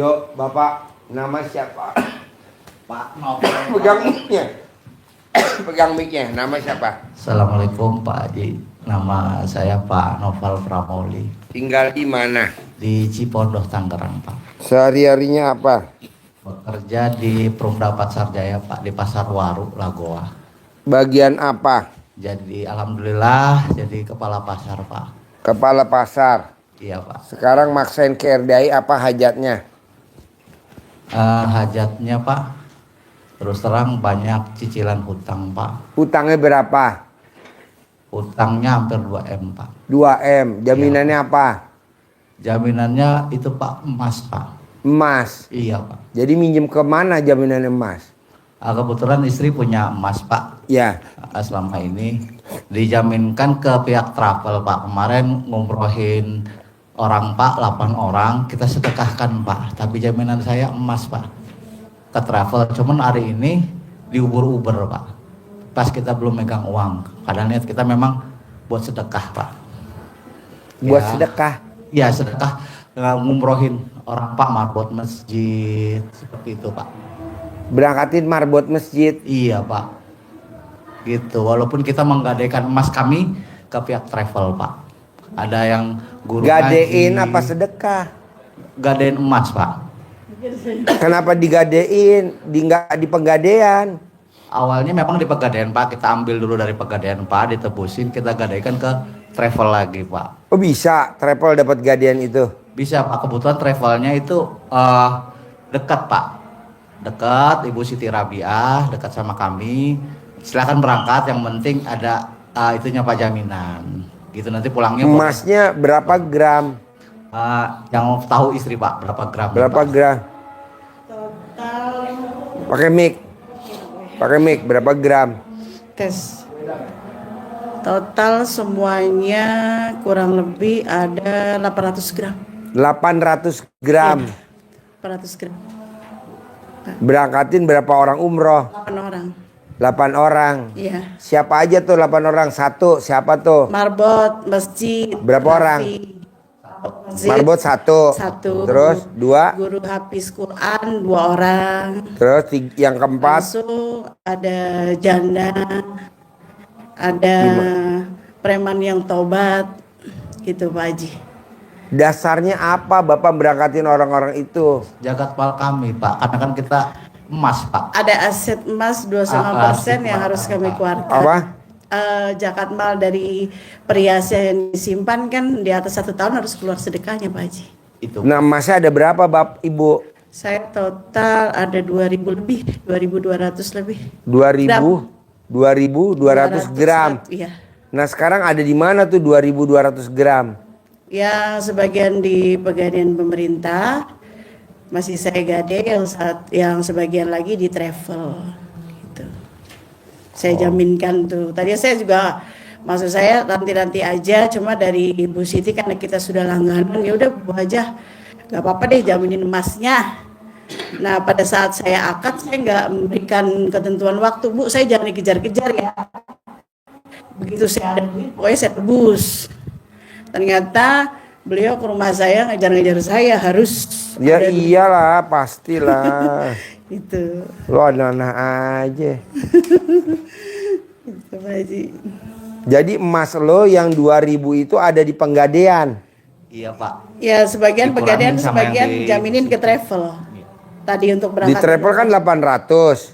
Yo, Bapak, nama siapa? Pak Novel. Pegang mic-nya. Pegang mic-nya. Nama siapa? Assalamualaikum Pak Haji. Nama saya Pak Novel Pramoli. Tinggal di mana? Di Cipondoh, Tangerang, Pak. Sehari-harinya apa? Bekerja di Perumda Pasar Jaya, Pak, di Pasar Waru, Lagoa. Bagian apa? Jadi alhamdulillah jadi kepala pasar, Pak. Kepala pasar. Iya, Pak. Sekarang maksain ke RDI apa hajatnya? Hajatnya, Pak, terus terang banyak cicilan hutang, Pak. Hutangnya berapa? Hutangnya hampir 2M, Pak. 2M. Jaminannya apa? Jaminannya itu, Pak, emas, Pak. Emas. Iya, Pak. Jadi minjem ke mana jaminan emas? Kebetulan istri punya emas, Pak. Ya. Selama ini dijaminkan ke pihak travel, Pak. Kemarin ngumrohin orang, Pak, 8 orang kita sedekahkan, Pak. Tapi jaminan saya emas, Pak, ke travel. Cuman hari ini diuber-uber, Pak. Pas kita belum megang uang. Kadang niat kita memang buat sedekah, Pak. Buat Ya, sedekah. Iya, sedekah ngumrohin orang, Pak, marbot masjid seperti itu, Pak. Berangkatin marbot masjid. Iya, Pak. Gitu. Walaupun kita menggadaikan emas kami ke pihak travel, Pak. Ada yang guru Gadein ngaji. apa sedekah? Gadein emas, Pak. Kenapa digadein? Nggak di penggadean? Awalnya memang di Pegadaian, Pak. Kita ambil dulu dari Pegadaian, Pak, ditebusin, kita gadaikan ke travel lagi, Pak. Oh bisa travel dapat gadean itu? Bisa, Pak. Kebetulan travelnya itu dekat, Pak. Dekat, Ibu Siti Rabiah, dekat sama kami. Silakan berangkat, yang penting ada itunya, Pak, jaminan. Gitu, nanti pulangnya Emasnya berapa gram? yang tahu istri, Pak, berapa gram? Berapa Pak? gram? Pakai mic. Pakai mic berapa gram? Tes. Total semuanya kurang lebih ada 800 gram. 800 gram. 800 gram. Berangkatin berapa orang umroh? 8 orang. 8 orang. Iya. Siapa aja tuh 8 orang? Satu, siapa tuh? Marbot, masjid. Berapa orang? Masjid, Marbot satu. satu. Terus dua. Guru hafiz Quran 2 orang. Terus yang keempat. Langsung ada janda. Ada preman yang tobat. Gitu, Pak Haji. Dasarnya apa Bapak berangkatin orang-orang itu? Jagat pal kami, Pak, karena kan kita emas, Pak. Ada aset emas 2,5% yang harus kami keluarkan. Apa? Zakat mal dari perhiasan yang disimpan kan di atas 1 tahun harus keluar sedekahnya, Pak Haji. Itu. Nah masih ada berapa Bapak Ibu? Saya total ada 2.000 lebih, 2.200 lebih. 2.200 gram. Iya. Nah sekarang ada di mana tuh 2.200 gram? Ya sebagian di pegadaian pemerintah, masih saya gade, yang sebagian lagi di travel. Gitu. Saya jaminkan tuh. Tadi saya juga, maksud saya nanti aja, cuma dari Ibu Siti karena kita sudah langganan, ya udah Bu aja, nggak apa-apa deh jaminin emasnya. Nah pada saat saya akad saya nggak memberikan ketentuan waktu, Bu saya jangan dikejar-kejar ya. Begitu saya ada duit, pokoknya saya tebus. Ternyata beliau ke rumah saya ngejar-ngejar saya harus. Ya iyalah pastilah. Itu. Lo anak-anak aja. Itu Pak Haji. Jadi emas lo yang 2.000 itu ada di penggadean. Iya, Pak. Ya sebagian Dikurangin pegadaian, sama sebagian yang di- jaminin ke travel. Tadi untuk Di berangkat. travel kan 800.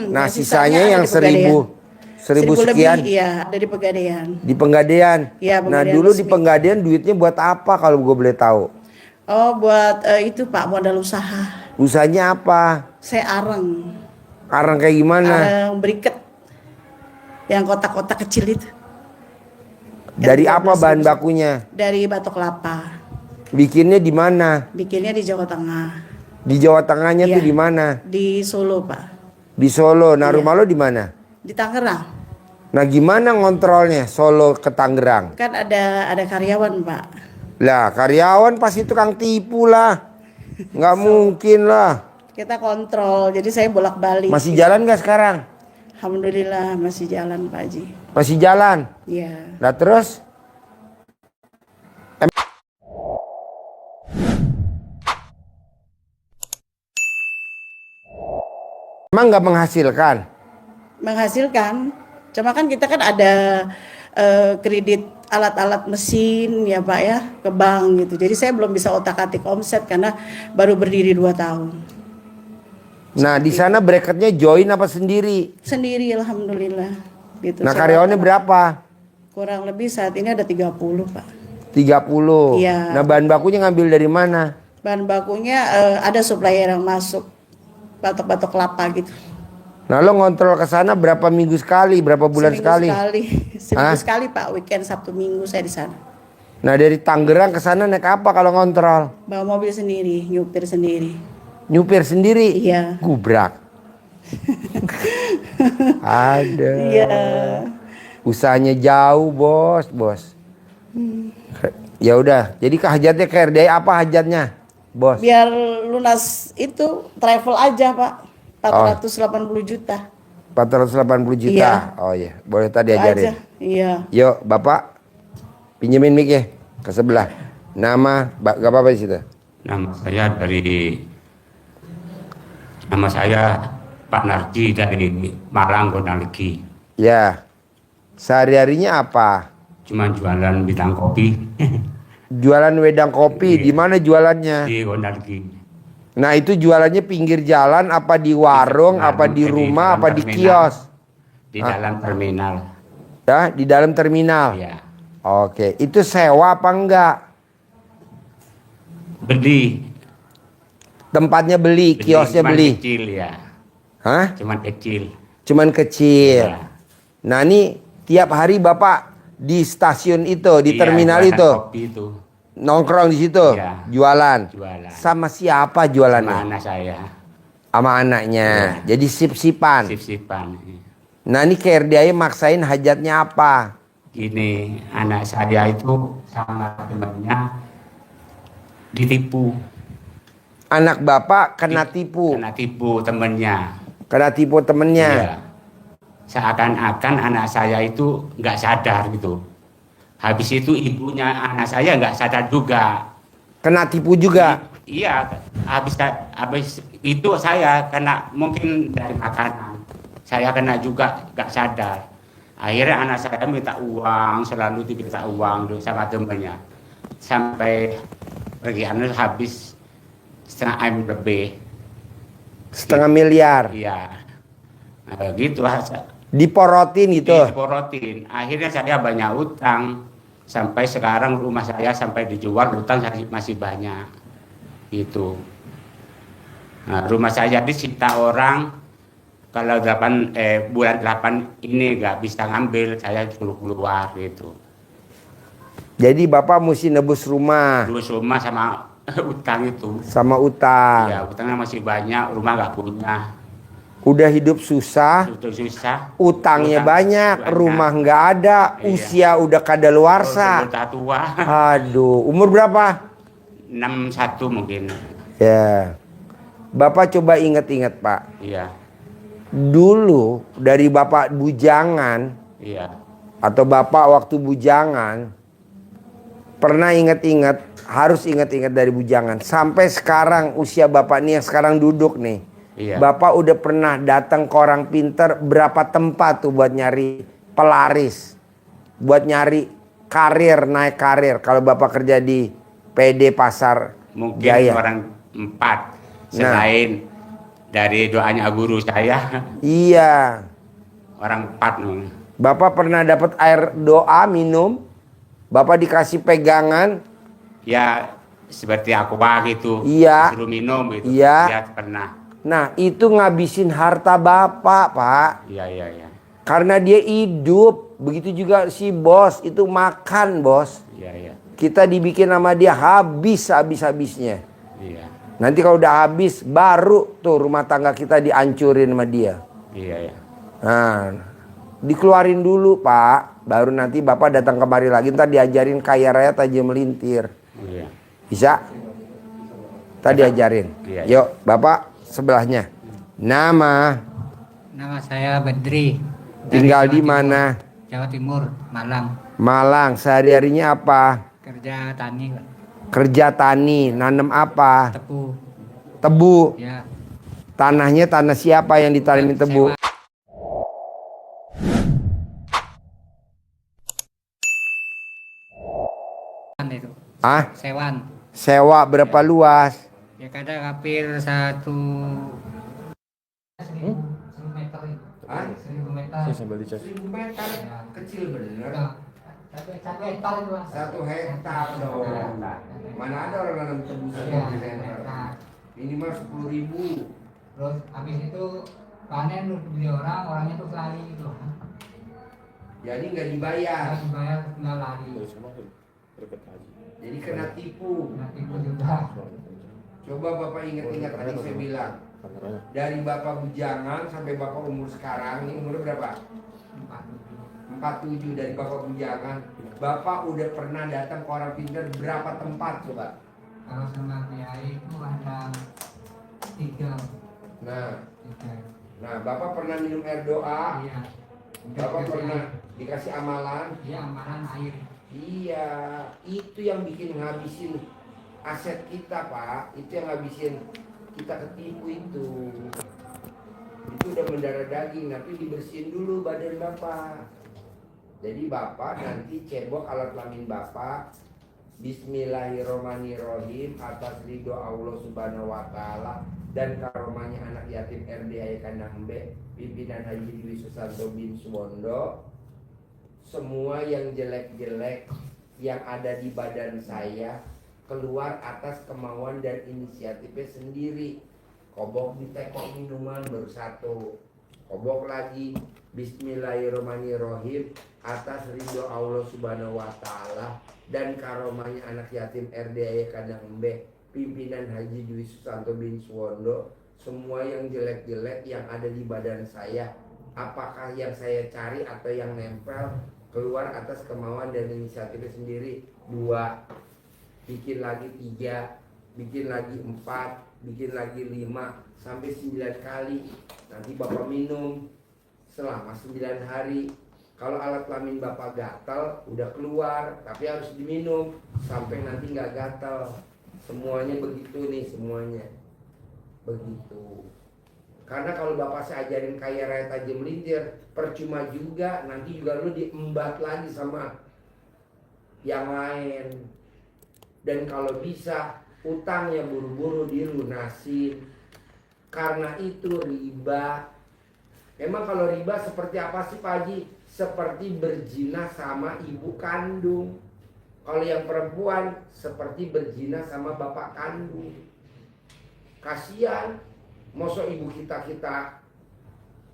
Nah sisanya yang 1.000 sekian lebih, iya ada di pegadaian. di penggadean. Iya, Nah penggadean dulu di resmi. penggadean duitnya buat apa kalau gue boleh tahu? Oh buat itu Pak modal usaha. Usahanya apa? Saya areng. Arang kayak gimana? Areng beriket. Yang kotak-kotak kecil itu. Dari Yang apa 12 bahan ribu. bakunya? Dari batok kelapa. Bikinnya di mana? Bikinnya di Jawa Tengah. Di Jawa Tengahnya Iya. tuh di mana? Di Solo Pak. Di Solo. Nah Iya. rumah lo di mana? Di Tangerang. Nah gimana ngontrolnya Solo ke Tangerang? Kan ada karyawan Pak. Lah karyawan pasti tukang tipu lah. Nggak mungkin lah. Kita kontrol. Jadi saya bolak-balik. Masih jalan nggak sekarang? Alhamdulillah masih jalan Pak Haji. Masih jalan. Iya. Nah terus? Emang nggak menghasilkan? Menghasilkan. Cuma kan kita kan ada kredit alat-alat mesin ya Pak ya ke bank gitu. Jadi saya belum bisa otak-atik omset karena baru berdiri 2 tahun. Nah di sana bracketnya join apa sendiri? Sendiri alhamdulillah gitu. Nah Saya karyawannya berapa? kurang lebih saat ini ada 30 Pak. 30. Iya. Nah bahan bakunya ngambil dari mana? Bahan bakunya ada supplier yang masuk, batok-batok kelapa gitu. Nah lo ngontrol ke sana berapa minggu sekali, berapa bulan sekali? Seminggu sekali Pak, weekend Sabtu Minggu saya di sana. Nah dari Tangerang ke sana naik apa kalau ngontrol? Bawa mobil sendiri, nyupir sendiri. Nyupir sendiri? Iya. Gubrak. Ada. Iya. Usahanya jauh bos. Ya udah, jadi hajatnya KRDI apa hajatnya, bos? Biar lunas itu travel aja Pak, 480 juta. 480 juta. Iya. Oh iya, boleh tadi Itu ajarin. aja. Iya. Yuk, Bapak pinjemin mic ya ke sebelah. Nama, gak apa-apa di situ. Nama saya Pak Narji dari Malang, Gonalegi. Ya. Sehari-harinya apa? Cuma jualan bidang kopi Jualan wedang kopi. Iya. Di mana jualannya? di Gonalegi. Nah, itu jualannya pinggir jalan apa di warung, apa di rumah, apa di kios? Di dalam terminal. Ya, di dalam terminal. Ya. Oke, itu sewa apa enggak? Beli. Tempatnya beli, kiosnya cuman beli. Kecil ya. Hah? Cuman kecil. Cuman kecil. Ya. Nah, ini tiap hari Bapak di stasiun itu, di Iya, terminal jualan itu. Kopi itu. Nongkrong di situ, Iya. jualan. Jualan. Sama siapa jualannya? Sama anak saya. Sama anaknya. Iya. Jadi sip-sipan. Sip-sipan. Nah, ini KRDI maksain hajatnya apa? Gini, anak saya itu sama temannya ditipu. Anak Bapak kena tipu. Kena tipu temennya. Kena tipu temennya. Iya. Seakan-akan anak saya itu nggak sadar gitu. Habis itu ibunya anak saya nggak sadar juga. Kena tipu juga. Iya, habis itu saya kena mungkin dari makanan. Saya kena juga nggak sadar. Akhirnya anak saya minta uang, selalu diminta uang sama temennya. Sampai pergiannya habis 1,5 M lebih. 1,5 miliar. Iya. Nah, gitu. Diporotin gitu. Diporotin. Akhirnya saya banyak utang. Sampai sekarang rumah saya sampai dijual, utang masih banyak. Gitu. Nah, rumah saya disita orang. Kalau bulan 8 ini nggak bisa ngambil, saya suruh keluar gitu. Jadi Bapak mesti nebus rumah. Terus rumah sama utang itu. Sama utang. Ya, utangnya masih banyak, rumah nggak punya. Udah hidup susah. Itu susah. Utangnya Utang banyak, rumah nggak ada, Iya. usia udah kadaluarsa. Udah tua. Aduh, umur berapa? 61 mungkin. Ya. Bapak coba ingat-ingat, Pak. Iya, Dulu dari Bapak bujangan iya. atau Bapak waktu bujangan pernah ingat-ingat, harus ingat-ingat dari bujangan. Sampai sekarang usia Bapak nih yang sekarang duduk nih. Iya. Bapak udah pernah datang ke orang pinter berapa tempat tuh buat nyari pelaris. Buat nyari karir, naik karir. Kalau Bapak kerja di PD Pasar Mungkin Jaya. orang 4 selain dari doanya guru saya. Iya. Orang 4 nih. Bapak pernah dapat air doa minum? Bapak dikasih pegangan? Ya seperti aqua gitu. Iya. Disuruh minum gitu. Iya. Ya pernah. Nah, itu ngabisin harta Bapak, Pak. Iya, iya, iya. Karena dia hidup. Begitu juga si bos, itu makan, bos. Iya, iya. Kita dibikin sama dia habis-habisnya. Iya. Nanti kalau udah habis, baru tuh rumah tangga kita dihancurin sama dia. Iya, iya. Nah, dikeluarin dulu, Pak. Baru nanti Bapak datang kemari lagi, ntar diajarin kaya raya tajam melintir. Iya. Bisa? Tadi ajarin. Iya, iya. Yuk, Bapak sebelahnya. Nama, Nama saya Bedri. tinggal Dari di mana? Jawa Timur, Malang. Malang. Sehari-harinya apa? Kerja tani, Kerja tani. Nanam apa? tebu. Tebu. Ya, Tanahnya tanah siapa yang ditanamin tebu? Sewan itu. Ah, Sewan. sewa berapa luas? Ya kadang hampir 1.000 meter itu. Hah? 1.000 meter. 1000 meter, kecil bener. Satu hektar itu, Pak. 1 hektar dong. Mana ada orang nanam tebu 1 meter? Minimal 10.000. Terus habis itu panen terus beli orang, orangnya tuh lari gitu. Jadi nggak dibayar. Harus dibayar tinggal lari. Jadi kena tipu. Nanti itu juga. Coba Bapak ingat-ingat tadi saya bilang. Dari Bapak bujangan sampai Bapak umur sekarang, ini umurnya berapa? 47 dari Bapak bujangan. Bapak udah pernah datang ke orang pintar berapa tempat coba? Kalau sama kiai itu ada 3. Nah, 3. nah Bapak pernah minum air doa, Iya. Bapak pernah dikasih amalan. Iya, amalan air. Iya, itu yang bikin ngabisin aset kita, Pak. Itu yang ngabisin kita ketipu itu. Itu udah mendarah daging, nanti dibersihin dulu badan Bapak. Jadi Bapak nanti cebok alat kelamin Bapak. Bismillahirrohmanirrohim, atas ridho Allah Subhanahu wa Ta'ala dan karomahnya anak yatim RDI Kandang B, pimpinan Haji Dwi Susanto bin Suwondo. Semua yang jelek-jelek yang ada di badan saya keluar atas kemauan dan inisiatifnya sendiri. Kobok di tekok minuman baru 1, kobok lagi. Bismillahirrohmanirrohim, atas ridho Allah Subhanahu wa Ta'ala dan karomahnya anak yatim RDI Kandang B, pimpinan Haji Dwi Susanto bin Suwondo. Semua yang jelek-jelek yang ada di badan saya, apakah yang saya cari atau yang nempel, keluar atas kemauan dan inisiatifnya sendiri. 2, bikin lagi 3, bikin lagi 4, bikin lagi 5 sampai 9 kali. Nanti Bapak minum selama 9 hari. Kalau alat kelamin Bapak gatal, udah keluar, tapi harus diminum sampai nanti nggak gatal. Semuanya begitu nih, semuanya begitu. Karena kalau Bapak saya ajarin kaya raya tajam melintir, percuma juga, nanti juga lu diembat lagi sama yang lain. Dan kalau bisa utangnya buru-buru dilunasin. Karena itu riba. Emang kalau riba seperti apa sih Pak Haji? Seperti berzina sama ibu kandung. Kalau yang perempuan seperti berzina sama bapak kandung. Kasihan. Mosok ibu kita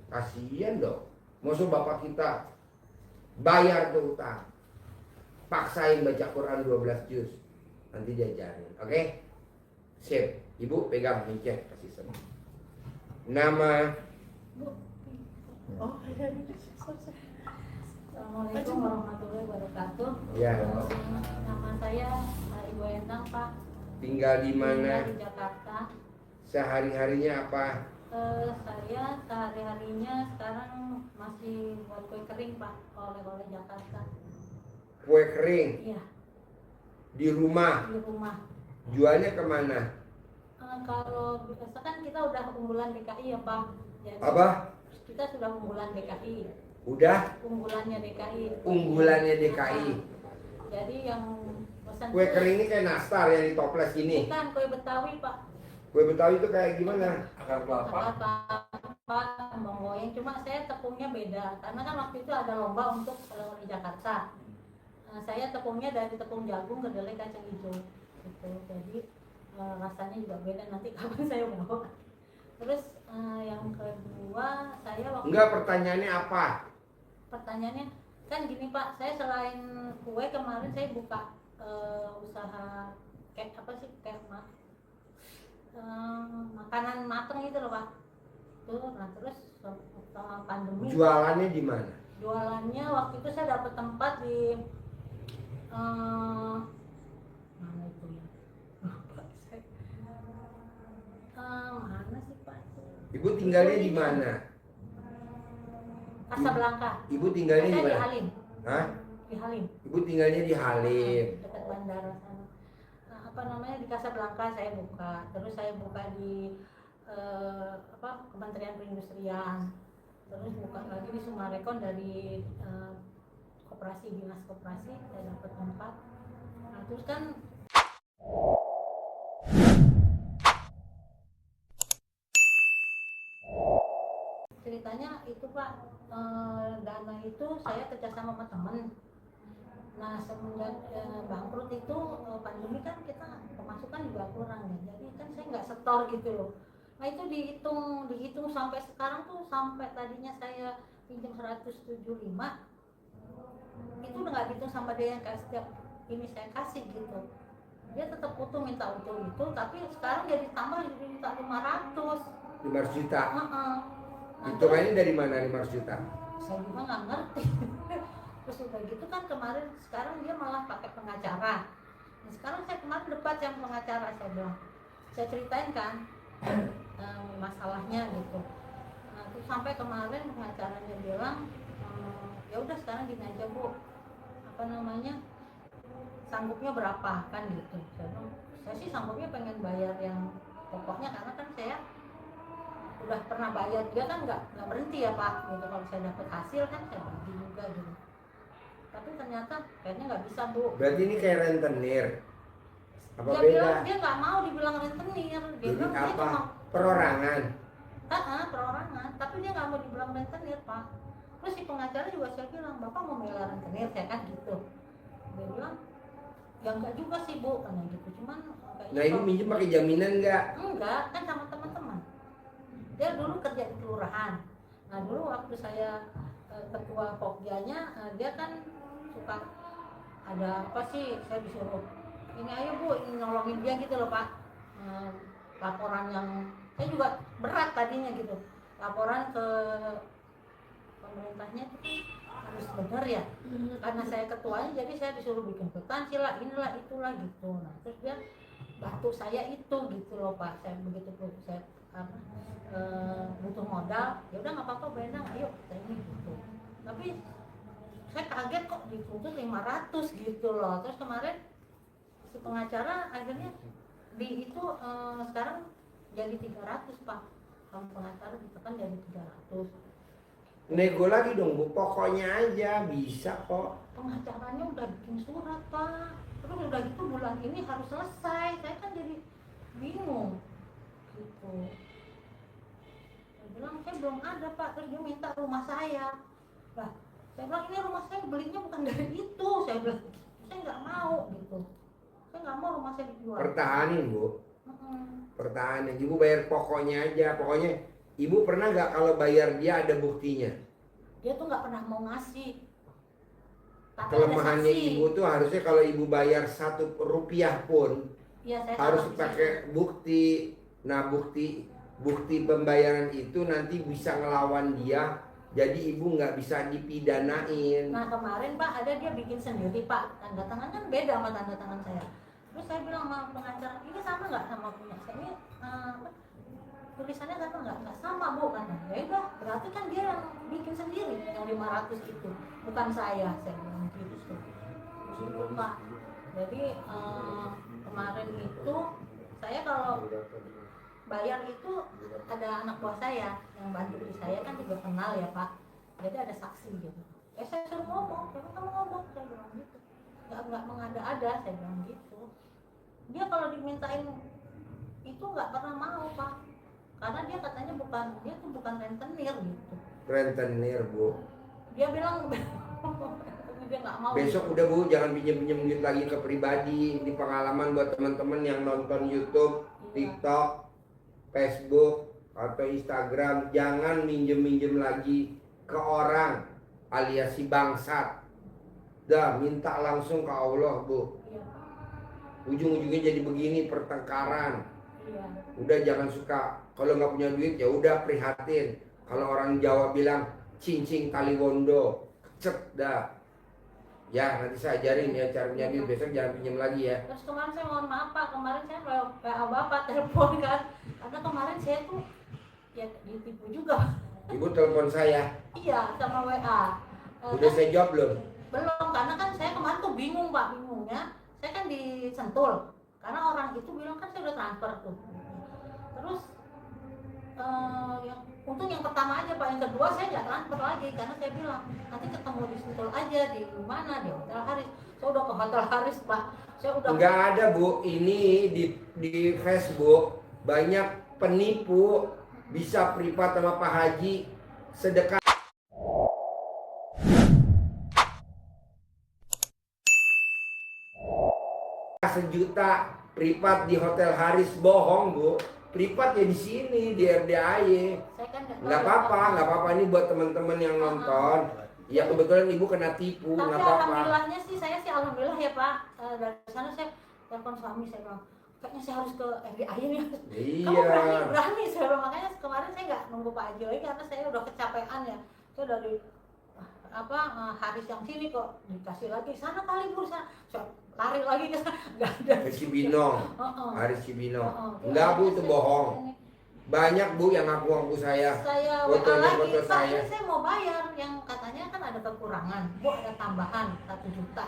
kasihan dong. Mosok bapak kita bayar tuh utang. Paksain baca Quran 12 juz. Nanti diajarin. Oke? Sip. Ibu pegang mincet kasih semua. Nama. Assalamualaikum warahmatullahi wabarakatuh. Ya. Nama saya Ibu Endang, Pak. Tinggal di mana? Tinggal di Jakarta. Sehari-harinya apa? Saya sehari-harinya sekarang masih buat kue kering, Pak, oleh-oleh Jakarta. Kue kering Iya, di rumah. di rumah. Jualnya kemana? Kalau biasa kan kita udah unggulan DKI ya, Pak. Jadi, Apa? kita sudah unggulan DKI. Udah Unggulannya DKI. unggulannya DKI. Jadi yang pesan Kue kering ini kayak nastar yang di toples gini. bukan kue Betawi, Pak. Kue Betawi itu kayak gimana? Akar kelapa. Apa menggoyang, cuma saya tepungnya beda karena kan waktu itu ada lomba untuk di Jakarta. Saya tepungnya dari tepung jagung kedelai kacang hijau gitu. Jadi rasanya juga beda, nanti kapan saya bawa. Terus yang kedua saya waktu Enggak, pertanyaannya apa? pertanyaannya kan gini Pak, saya selain kue kemarin saya buka usaha kayak apa sih, kayak makanan mateng gitu loh Pak. Tuh, nah terus sama pandemi Jualannya di mana? jualannya waktu itu saya dapat tempat di mana itu ya, lupa saya. Mana sih Pak? Ibu tinggalnya di mana? Casablanca. Ibu tinggalnya di Saya di mana? Halim. Hah? Di Halim. Ibu tinggalnya di Halim. Dekat bandara sana. Nah, apa namanya, di Casablanca saya buka. Terus saya buka di Kementerian Perindustrian, terus buka lagi di Sumarekon dari koperasi, dinas koperasi saya dapat tempat. Nah terus kan ceritanya itu Pak, dana itu saya kerjasama sama teman. Nah semenjak bangkrut itu pandemi kan kita pemasukan juga kurang ya, jadi kan saya nggak setor gitu loh. Nah itu dihitung sampai sekarang tuh, sampai tadinya saya pinjam 175, itu udah nggak dihitung sama dia yang kayak setiap ini saya kasih gitu. Dia tetap utuh minta utuh itu, tapi sekarang jadi tambah jadi minta 500. 500 juta. Nah, Hitungannya dari mana 500 juta? saya juga nggak ngerti. Terus udah gitu kan kemarin, sekarang dia malah pakai pengacara. Nah, sekarang saya kemarin debat yang pengacara, saya bilang, saya ceritain kan masalahnya gitu. Nah, terus sampai kemarin pengacaranya bilang, ya udah sekarang gini aja Bu, apa namanya, sanggupnya berapa kan gitu. Saya sih sanggupnya pengen bayar yang pokoknya, karena kan saya udah pernah bayar, dia kan nggak berhenti ya Pak gitu. Kalau saya dapat hasil kan saya bagi juga gitu, tapi ternyata kayaknya nggak bisa Bu. Berarti ini kayak rentenir. Apa Dia beda? bilang dia nggak mau dibilang rentenir, dia Jadi bilang dia apa? cuma Perorangan. perorangan, tapi dia nggak mau dibilang rentenir Pak. Terus si pengacara juga saya bilang, Bapak mau bela rentenir, saya kan gitu. Dia bilang, ya enggak juga sih Bu, karena gitu, cuman Nah ini minjem pakai jaminan nggak? enggak, kan sama teman-teman. Dia dulu kerja di kelurahan. Nah dulu waktu saya ketua Pokjanya, dia kan suka ada apa sih, saya disuruh ini ayo Bu, ini nolongin dia gitu loh Pak. Laporan yang saya juga berat tadinya gitu, laporan ke pemerintahnya itu harus benar ya, karena saya ketuanya, jadi saya disuruh bikin kwitansi lah, inilah itulah gitu. Nah terus dia bantu saya itu gitu loh Pak. Saya begitu saya butuh modal, ya udah nggak apa-apa Bu Endang, ayo kita ini gitu. Tapi saya kaget kok dituntut 500 gitu loh. Terus kemarin si pengacara akhirnya di itu sekarang jadi 300 Pak, sama pengacara ditekan jadi 300. Nego lagi dong Bu, pokoknya aja bisa kok. Pengacaranya udah bikin surat Pak, terus udah gitu bulan ini harus selesai. Saya kan jadi bingung gitu. Saya bilang saya belum ada Pak, terus dia minta rumah saya. Lah saya bilang ini rumah saya belinya bukan dari itu, saya bilang saya nggak mau gitu, saya nggak mau rumah saya dijual. Pertahanin Bu, pertahanin. Ibu bayar pokoknya aja. Pokoknya Ibu pernah nggak kalau bayar dia ada buktinya? Dia tuh nggak pernah mau ngasih. Tapi Kelemahannya ada saksi. Ibu tuh harusnya kalau Ibu bayar 1 rupiah pun Ya, saya harus sama pakai bukti. Nah bukti pembayaran itu nanti bisa ngelawan dia. Jadi Ibu nggak bisa dipidanain. Nah kemarin Pak ada dia bikin sendiri Pak, tanda tangan kan beda sama tanda tangan saya. Terus saya bilang sama pengacara, ini sama nggak sama punya saya, ini tulisannya sama nggak sama Bu, kan? Ya udah berarti kan dia yang bikin sendiri yang 500 itu, bukan saya bilang gitu. Gitu Pak. Jadi kemarin itu saya kalau bayar itu ada anak buah saya yang bantu di saya, kan juga kenal ya Pak, jadi ada saksi gitu. Saya suruh ngomong, kamu ngomong, saya bilang gitu, nggak mengada-ada, saya bilang gitu. Dia kalau dimintain itu nggak pernah mau Pak, karena dia katanya dia tuh bukan rentenir gitu. Rentenir Bu. Dia bilang dia nggak mau. Besok udah Bu, jangan pinjem duit lagi ke pribadi. Ini pengalaman buat teman-teman yang nonton YouTube, TikTok, Facebook atau Instagram. Jangan minjem lagi ke orang alias si bangsat. Dah minta langsung ke Allah Bu. Iya. Ujung-ujungnya jadi begini pertengkaran. Iya. Udah jangan suka. Kalau nggak punya duit ya udah prihatin. Kalau orang Jawa bilang cincing taliwondo, kecet dah. Ya nanti saya ajarin ya cara punya duit, besok jangan pinjam lagi ya. Terus kemarin saya mohon maaf Pak, kemarin saya WA Bapak telepon kan, karena kemarin saya tuh ya ditipu juga. Ibu telepon saya, Iya sama WA. udah saya jawab belum? Belum, karena kan saya kemarin tuh bingung Pak, bingungnya saya kan di Sentul, karena orang itu bilang kan saya udah transfer tuh. Terus yang untuk yang pertama aja Pak, yang kedua saya nggak transfer lagi karena saya bilang nanti ketemu di Sentul aja di mana di Hotel Haris. Saya udah ke Hotel Haris Pak, saya udah Nggak ada Bu, ini di Facebook banyak penipu, bisa privat sama Pak Haji, sedekah sejuta privat di Hotel Haris, bohong Bu. Privat ya di sini di RDAY. saya kan Nggak apa-apa ini buat teman-teman yang nonton. Ya kebetulan ibu kena tipu, tapi nggak apa-apa. alhamdulillahnya sih saya sih alhamdulillah ya Pak. Dari sana saya telepon suami, saya bilang kayaknya saya harus ke RDAY nih. Kamu Iya. berani saya bilang, makanya kemarin saya nggak nunggu Pak Haji lagi karena saya udah kecapean ya. Saya dari Haris yang sini kok dikasih lagi sana kali Bu, sana. Saya lari lagi ke sana, nggak ada. Ke Cibinong, Haris Cibinong. Enggak Bu, itu bohong. Banyak Bu yang ngaku-ngaku saya. Saya Fotonya WA lagi, foto Pak saya. ini saya mau bayar, yang katanya kan ada kekurangan, Bu ada tambahan 1 juta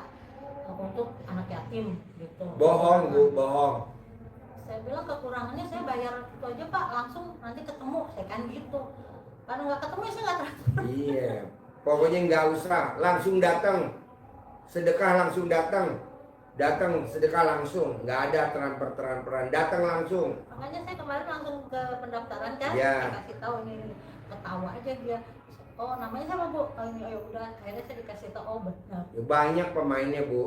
untuk anak yatim gitu. Bohong Bu, bohong. Saya bilang kekurangannya saya bayar itu aja Pak, langsung nanti ketemu, saya kan gitu. Karena nggak ketemu ya saya nggak transfer. Iya. Pokoknya nggak usah, langsung datang. Sedekah langsung datang. Datang sedekah langsung, nggak ada transferan, datang langsung. Makanya saya kemarin langsung ke pendaftaran kan, Ya. saya kasih tahu ini, ketawa aja dia. Oh namanya siapa Bu? Oh ini, ayo udah, akhirnya saya dikasih tahu, oh benar. Ya, banyak pemainnya Bu,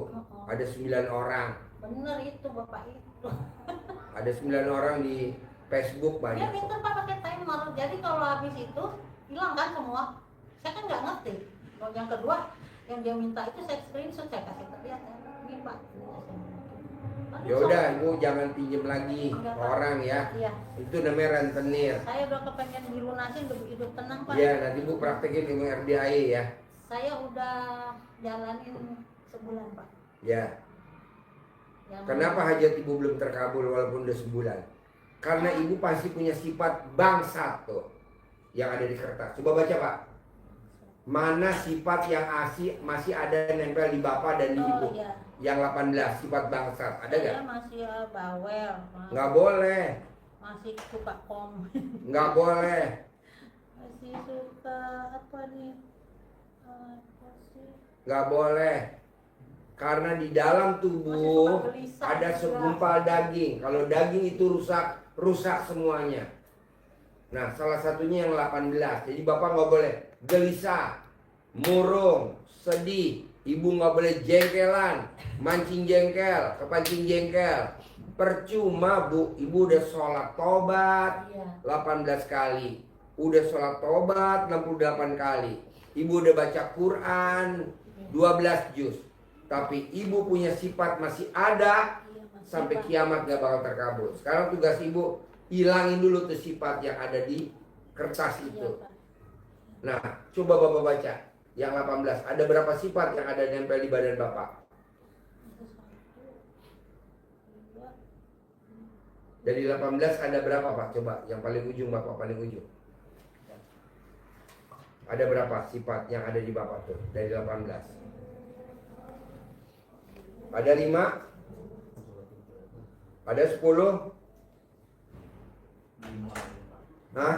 ada 9 orang. Bener itu Bapak itu. Ada 9 orang di Facebook Dia banyak. pintar Pak pakai timer. Jadi kalau habis itu hilang kan semua. Saya kan nggak ngerti. Kalau yang kedua yang dia minta itu saya screenshot, saya kasih ke dia. Ini Pak. Ya udah, Ibu jangan pinjem lagi ke orang ya. Iya. Itu namanya rentenir. Saya udah kepengen dilunasin udah hidup tenang Pak. Ya, nanti Bu praktekin ilmu RDAI ya. Saya udah jalanin sebulan Pak. Ya. Yang Kenapa hajat Ibu belum terkabul walaupun udah sebulan? Karena Ibu pasti punya sifat bangsat tuh yang ada di kertas. Coba baca Pak. Mana sifat yang masih ada nempel di Bapak dan di Ibu? iya. Yang 18, sifat bangsat. Ada nggak? Saya masih bawel. Nggak boleh. Masih suka Nggak boleh. masih suka apa nih? Apa sih? Nggak boleh. Karena di dalam tubuh Masih suka gelisah ada juga. segumpal daging. Kalau daging itu rusak semuanya. Nah, salah satunya yang 18. Jadi Bapak nggak boleh gelisah, murung, sedih. Ibu nggak boleh jengkelan, mancing jengkel, kepancing jengkel. Percuma Bu, Ibu udah sholat tobat Iya. 18 kali. Udah sholat tobat 68 kali. Ibu udah baca Quran 12 juz. Tapi Ibu punya sifat masih ada Iya, masih, sampai Pak. kiamat gak bakal terkabul. Sekarang tugas Ibu hilangin dulu tuh sifat yang ada di kertas Iya, itu. Pak. Nah, coba Bapak baca yang 18. Ada berapa sifat yang ada nempel di badan Bapak? Dari 18 ada berapa Pak? Coba yang paling ujung Bapak, paling ujung. Ada berapa sifat yang ada di Bapak tuh dari 18? Ada 5? Ada 10? Hah?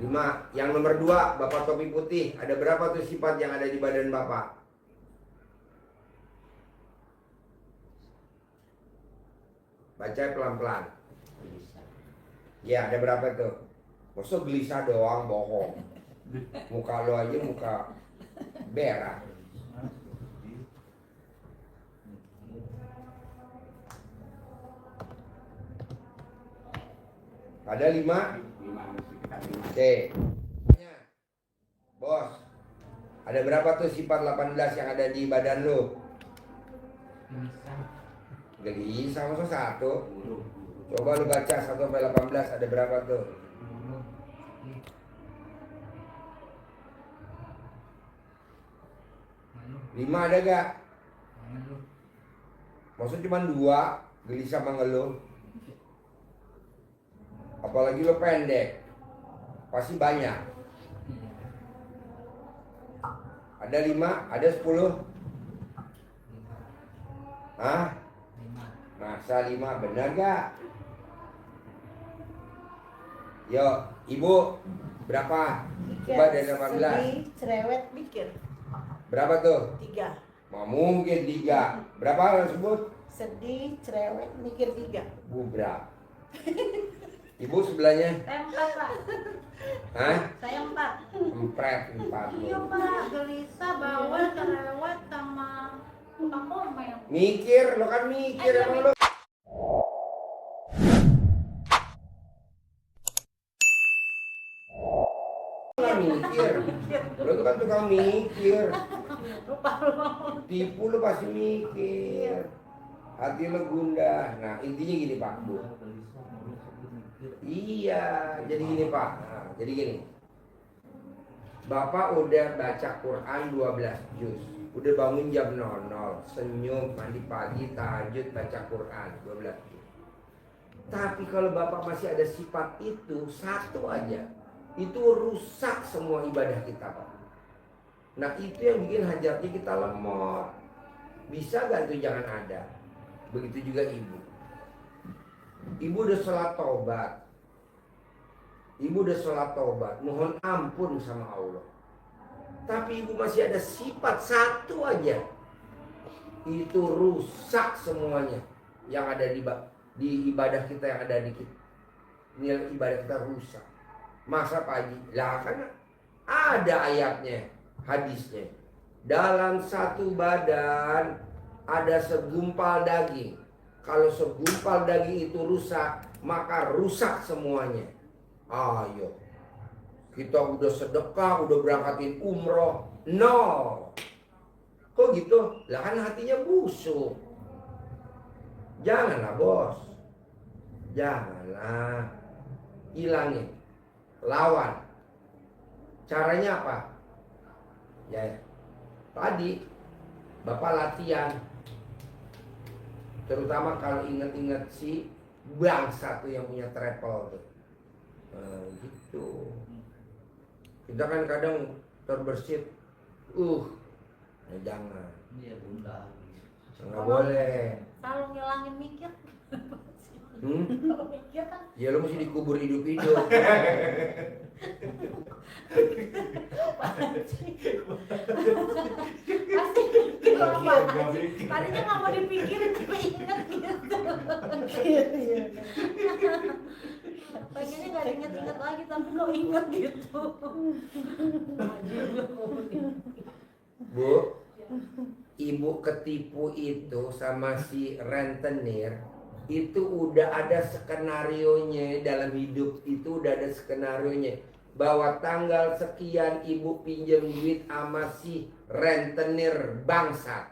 5. Yang nomor 2, Bapak topi putih. Ada berapa tuh sifat yang ada di badan Bapak? Baca pelan-pelan. Ya, ada berapa tuh? Masa gelisah doang, bohong. Muka lo aja muka berak. Ada 5? Oke. Bos, ada berapa tuh sifat 18 yang ada di badan lu? Gelisah masa 1. Coba lu baca 1 sampai 18 ada berapa tuh? Lima ada gak? Maksud cuma 2, gelisah sama ngeluh. Apalagi lo pendek, pasti banyak. Ada 5, ada 10. Hah? Masa 5 benar gak? Yuk, ibu berapa? Coba dari 18. Sedih, cerewet, mikir. Berapa tuh? 3. Mau mungkin 3. Berapa yang sebut? Sedih, cerewet, mikir 3. Bu berapa? Ibu sebelahnya? Saya 4 Pak. Hah? Saya 4. Empret 4. Iya Pak, gelisah, bawel, cerewet, sama tukang komen. Mikir, lo kan mikir emang lo. Lo mikir. Lo tuh kan tukang mikir. Lupa lu. Tipu lo pasti mikir. Hati lo gundah. Nah intinya gini Pak Bu. Iya, jadi gini Pak. Nah, jadi gini. Bapak udah baca Quran 12 juz. Udah bangun jam 00, senyum, mandi pagi, tahajud, baca Quran 12 juz. Tapi kalau Bapak masih ada sifat itu, satu aja, itu rusak semua ibadah kita Pak. Nah itu yang bikin hajatnya kita lemot. Bisa gak itu jangan ada. Begitu juga ibu. Ibu udah sholat taubat. Ibu udah sholat taubat, mohon ampun sama Allah. Tapi ibu masih ada sifat satu aja. Itu rusak semuanya yang ada di ibadah kita, yang ada di kita. Nilai ibadah kita rusak. Masa Pak Haji? Lah kan ada ayatnya, hadisnya. Dalam satu badan ada segumpal daging. Kalau segumpal daging itu rusak, maka rusak semuanya. Ayo, kita udah sedekah, udah berangkatin umroh, nol. Kok gitu? Lah kan hatinya busuk. Janganlah bos, janganlah. Hilangin, lawan. Caranya apa? Ya, tadi Bapak latihan. Terutama kalau inget-inget si bangsa tuh yang punya travel tuh. Gitu. Kita kan kadang terbersit, ya jangan. Iya bunda. Nggak boleh. Selalu ngilangin mikir. Kalau mikir kan Ya lo mesti dikubur hidup-hidup. pasti mikir apa? Tadinya nggak mau dipikirin tapi inget gitu. Pengennya nggak inget-inget lagi tapi kok inget gitu. Bu, ibu ketipu itu sama si rentenir itu udah ada skenarionya dalam hidup, itu udah ada skenarionya bahwa tanggal sekian ibu pinjam duit sama si rentenir bangsat.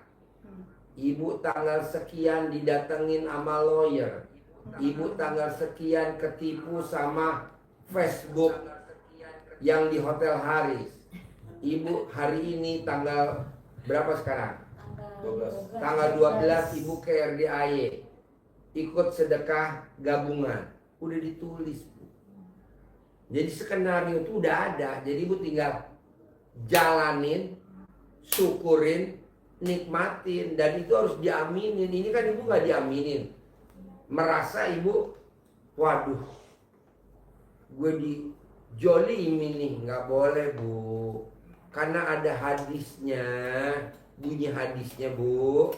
Ibu tanggal sekian didatengin sama lawyer. Ibu tanggal sekian ketipu sama Facebook yang di Hotel Haris. Ibu hari ini tanggal berapa sekarang? Tanggal 12 ibu ke RDAY. Ikut sedekah gabungan. Udah ditulis Bu. Jadi skenario itu udah ada. Jadi ibu tinggal jalanin, syukurin, nikmatin. Dan itu harus diaminin. Ini kan ibu gak diaminin. Merasa ibu, waduh, gue dijolimin nih. Gak boleh Bu. Karena ada hadisnya. Bunyi hadisnya Bu.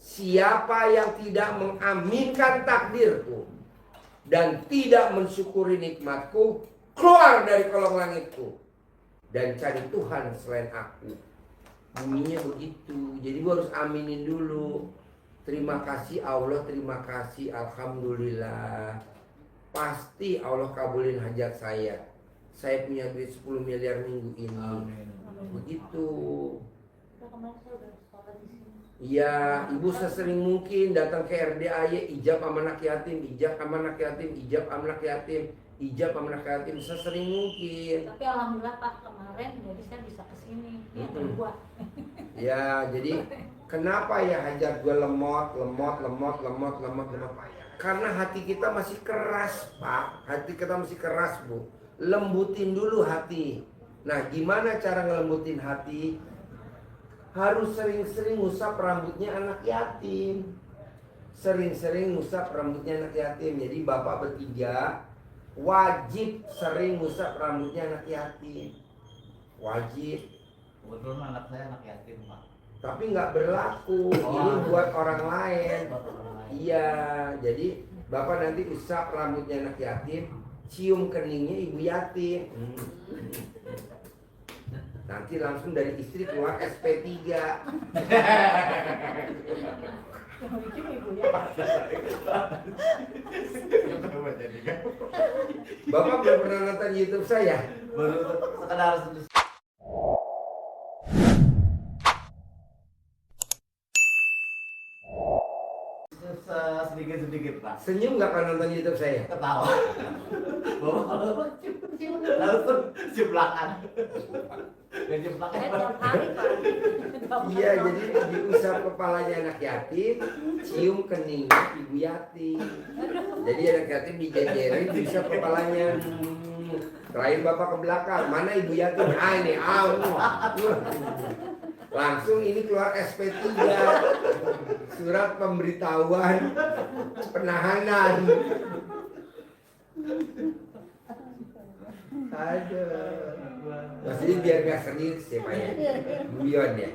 Siapa yang tidak mengaminkan takdirku dan tidak mensyukuri nikmatku, keluar dari kolong langitku dan cari Tuhan selain aku. Bunyinya begitu. Jadi gua harus aminin dulu. Terima kasih Allah, terima kasih, alhamdulillah. Pasti Allah kabulin hajat saya. Saya punya duit 10 miliar minggu ini. Amin. Begitu. Kemarin saya udah sholat di sini. Iya, ibu sesering mungkin datang ke RDAY, ijab sama anak yatim, ijab sama anak yatim, ijab sama anak yatim, ijab sama anak yatim, sesering mungkin. Tapi alhamdulillah Pak kemarin jadi saya bisa kesini. Ini yang kedua. Ya, jadi kenapa ya hajat gue lemot. Karena hati kita masih keras Pak, hati kita masih keras Bu. Lembutin dulu hati. Nah, gimana cara ngelembutin hati? Harus sering-sering ngusap rambutnya anak yatim. Sering-sering ngusap rambutnya anak yatim. Jadi bapak bertiga wajib sering ngusap rambutnya anak yatim. Wajib. Kebetulan anak saya anak yatim Pak. Tapi nggak berlaku. Ini buat orang lain. Iya, jadi Bapak nanti usap rambutnya anak yatim, cium keningnya ibu yatim. Nanti langsung dari istri keluar SP3. Yang lucu ibu ya. Bapak belum pernah nonton YouTube saya? Baru sekedar sedikit-sedikit Pak. Senyum nggak kalau nonton YouTube saya? Ketawa. Bapak langsung jeblakan. Jeblakan. Saya tiap hari Pak. Iya, jadi diusap kepalanya anak yatim, cium keningnya ibu yatim. Jadi anak yatim dijejerin, diusap kepalanya. Terakhir Bapak ke belakang, mana ibu yatim? Ah ini, langsung ini keluar SP3, surat pemberitahuan penahanan. Aduh, maksudnya biar gak serius ya Pak ya, guyon ya.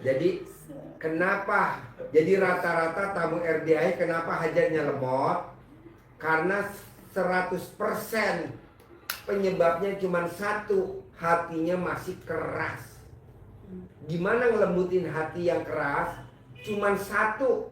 Jadi kenapa? Jadi rata-rata tamu RDI kenapa hajatnya lemot? Karena 100% penyebabnya cuma satu, hatinya masih keras. Gimana ngelembutin hati yang keras? Cuman satu,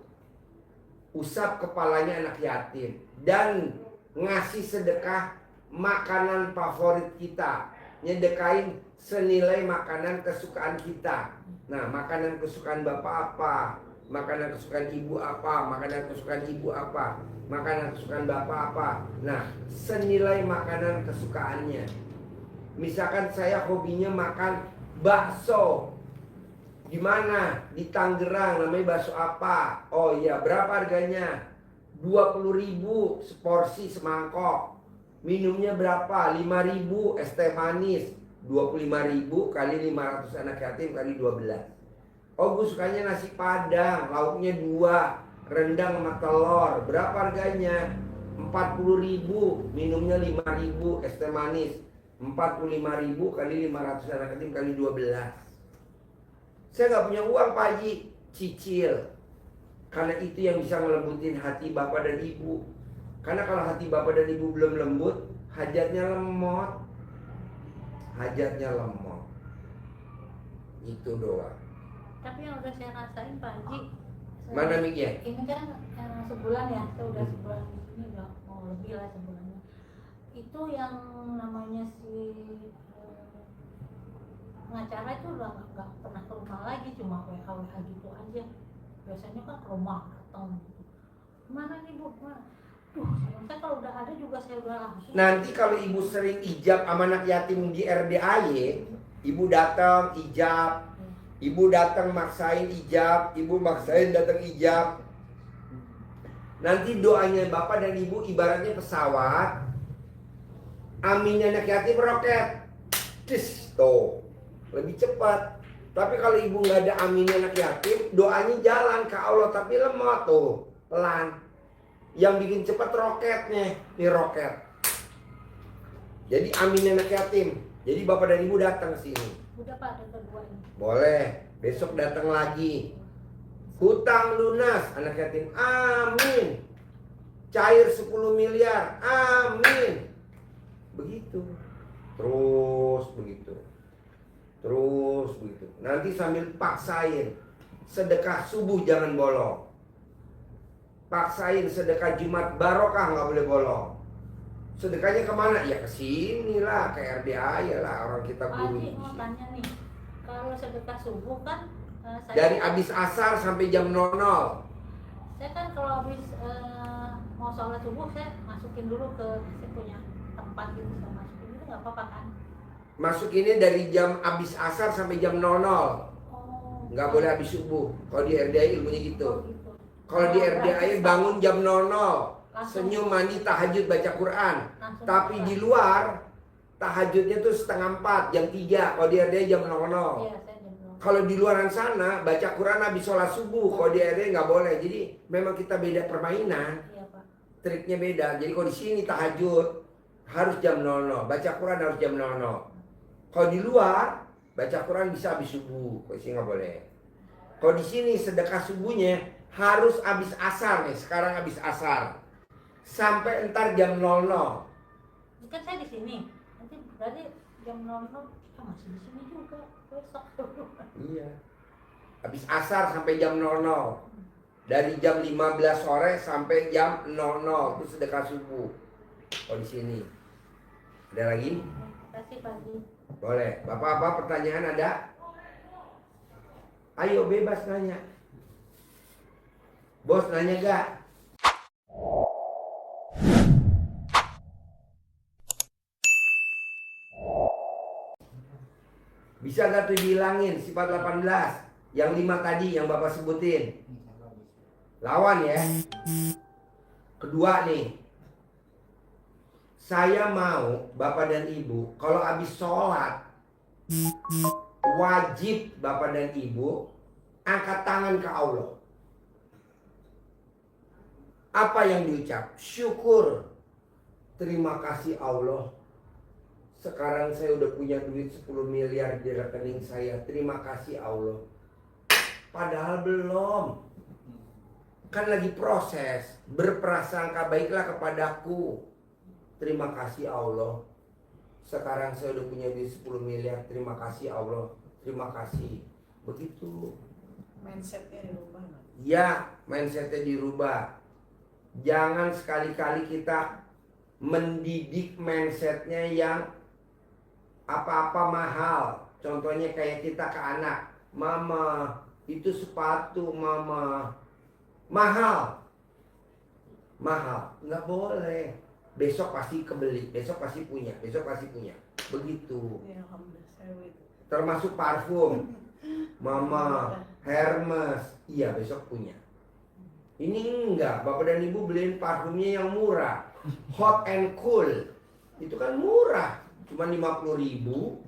usap kepalanya anak yatim dan ngasih sedekah makanan favorit kita, nyedekain senilai makanan kesukaan kita. Nah, makanan kesukaan Bapak apa? Makanan kesukaan Ibu apa? Makanan kesukaan Ibu apa? Makanan kesukaan Bapak apa? Nah, senilai makanan kesukaannya. Misalkan saya hobinya makan bakso. Di mana? Di Tangerang, namanya bakso apa? Oh iya, berapa harganya? 20.000 seporsi semangkok. Minumnya berapa? 5.000 es teh manis. 25.000 kali 500 anak yatim kali 12. Oh, gue sukanya nasi padang, lauknya 2, rendang sama telur. Berapa harganya? 40.000, minumnya 5.000 es teh manis. 45.000 kali 500 anak yatim kali 12. Saya nggak punya uang Pak Haji, cicil. Karena itu yang bisa ngelembutin hati Bapak dan Ibu. Karena kalau hati Bapak dan Ibu belum lembut, hajatnya lemot. Hajatnya lemot. Itu doang. Tapi yang udah saya rasain Pak Haji, Mana mic-nya? ini kan sebulan ya, saya udah sebulan di sini, udah mau lebih lah sebulannya. Itu yang namanya si pengacara itu udah nggak pernah ke rumah lagi, cuma WA gitu aja. Biasanya kan ke rumah datang gitu. Mana nih Bu? Mana? Duh, saya kalau udah ada juga saya udah langsung. Nanti kalau Ibu sering ijab sama anak yatim di RDAY, Ibu datang ijab, Ibu datang maksain ijab, Ibu maksain datang ijab. Nanti doanya Bapak dan Ibu ibaratnya pesawat. Aminnya anak yatim roket. Tuh, lebih cepat. Tapi kalau Ibu nggak ada aminnya anak yatim, doanya jalan ke Allah tapi lemot tuh, pelan. Yang bikin cepat roketnya, nih roket. Jadi aminnya anak yatim. Jadi Bapak dan Ibu datang sini. Udah Pak, ada kedua ini. Boleh, besok datang lagi. Hutang lunas anak yatim, amin. Cair 10 miliar, amin. Begitu. Terus begitu. Terus begitu. Nanti sambil paksain sedekah subuh jangan bolong. Paksain sedekah Jumat barokah nggak boleh bolong. Sedekahnya kemana? Ya ke sini lah, ke RDA lah, orang kita Pak guru. Haji mau tanya nih, kalau sedekah subuh kan saya Dari abis asar sampai jam 00. Saya kan kalau habis mau sholat subuh saya masukin dulu ke, saya punya tempat gitu, saya masukin itu nggak apa-apa kan? Masukinnya dari jam abis asar sampai jam 00. Oh, Nggak boleh habis subuh. Kalau di RDA ilmunya gitu. oh, gitu. Kalau di RDA bangun jam 00, Langsung. senyum, mandi, tahajud, baca Quran. Langsung Tapi buka. di luar tahajudnya tuh 3:30, jam 3. Kalau di RDA jam 00. Iya, saya jam 00. Kalau di luaran sana baca Quran habis sholat subuh. Kalau di RDA nggak boleh. Jadi memang kita beda permainan. Iya Pak. Triknya beda. Jadi kalau di sini tahajud, harus jam 00. Baca Quran harus jam 00. Kalau di luar, baca Quran bisa habis subuh. Kalau sih nggak boleh. Kalau di sini sedekah subuhnya harus habis asar nih. Sekarang habis asar. Sampai entar jam 00. Kan saya di sini. Nanti berarti jam 00 masih di sini juga besok. Iya. Habis asar sampai jam 00. Dari jam 15 sore sampai jam 00 itu sedekah subuh. Kalau di sini. Ada lagi? Kasih pagi. Boleh. Bapak apa pertanyaan ada? Ayo bebas nanya. Bos nanya gak? Bisa gak tuh dihilangin sifat 18? Yang 5 tadi yang Bapak sebutin. Lawan ya. Kedua nih. Saya mau Bapak dan Ibu kalau habis sholat wajib Bapak dan Ibu angkat tangan ke Allah. Apa yang diucap? Syukur. Terima kasih Allah. Sekarang saya udah punya duit 10 miliar di rekening saya. Terima kasih Allah. Padahal belum. Kan lagi proses. Berprasangka baiklah kepadaku. Terima kasih Allah. Sekarang saya udah punya duit 10 miliar. Terima kasih Allah. Terima kasih. Begitu. Mindsetnya dirubah. Ya, mindsetnya dirubah. Jangan sekali-kali kita mendidik mindsetnya yang apa-apa mahal. Contohnya kayak kita ke anak. Mama, itu sepatu mama. Mahal. Mahal. Nggak boleh. Besok pasti kebeli, besok pasti punya, besok pasti punya. Begitu. Ya, alhamdulillah saya itu. Termasuk parfum. Mama, Hermes, iya besok punya. Ini enggak, Bapak dan Ibu beliin parfumnya yang murah. Hot and Cool. Itu kan murah, cuma 50.000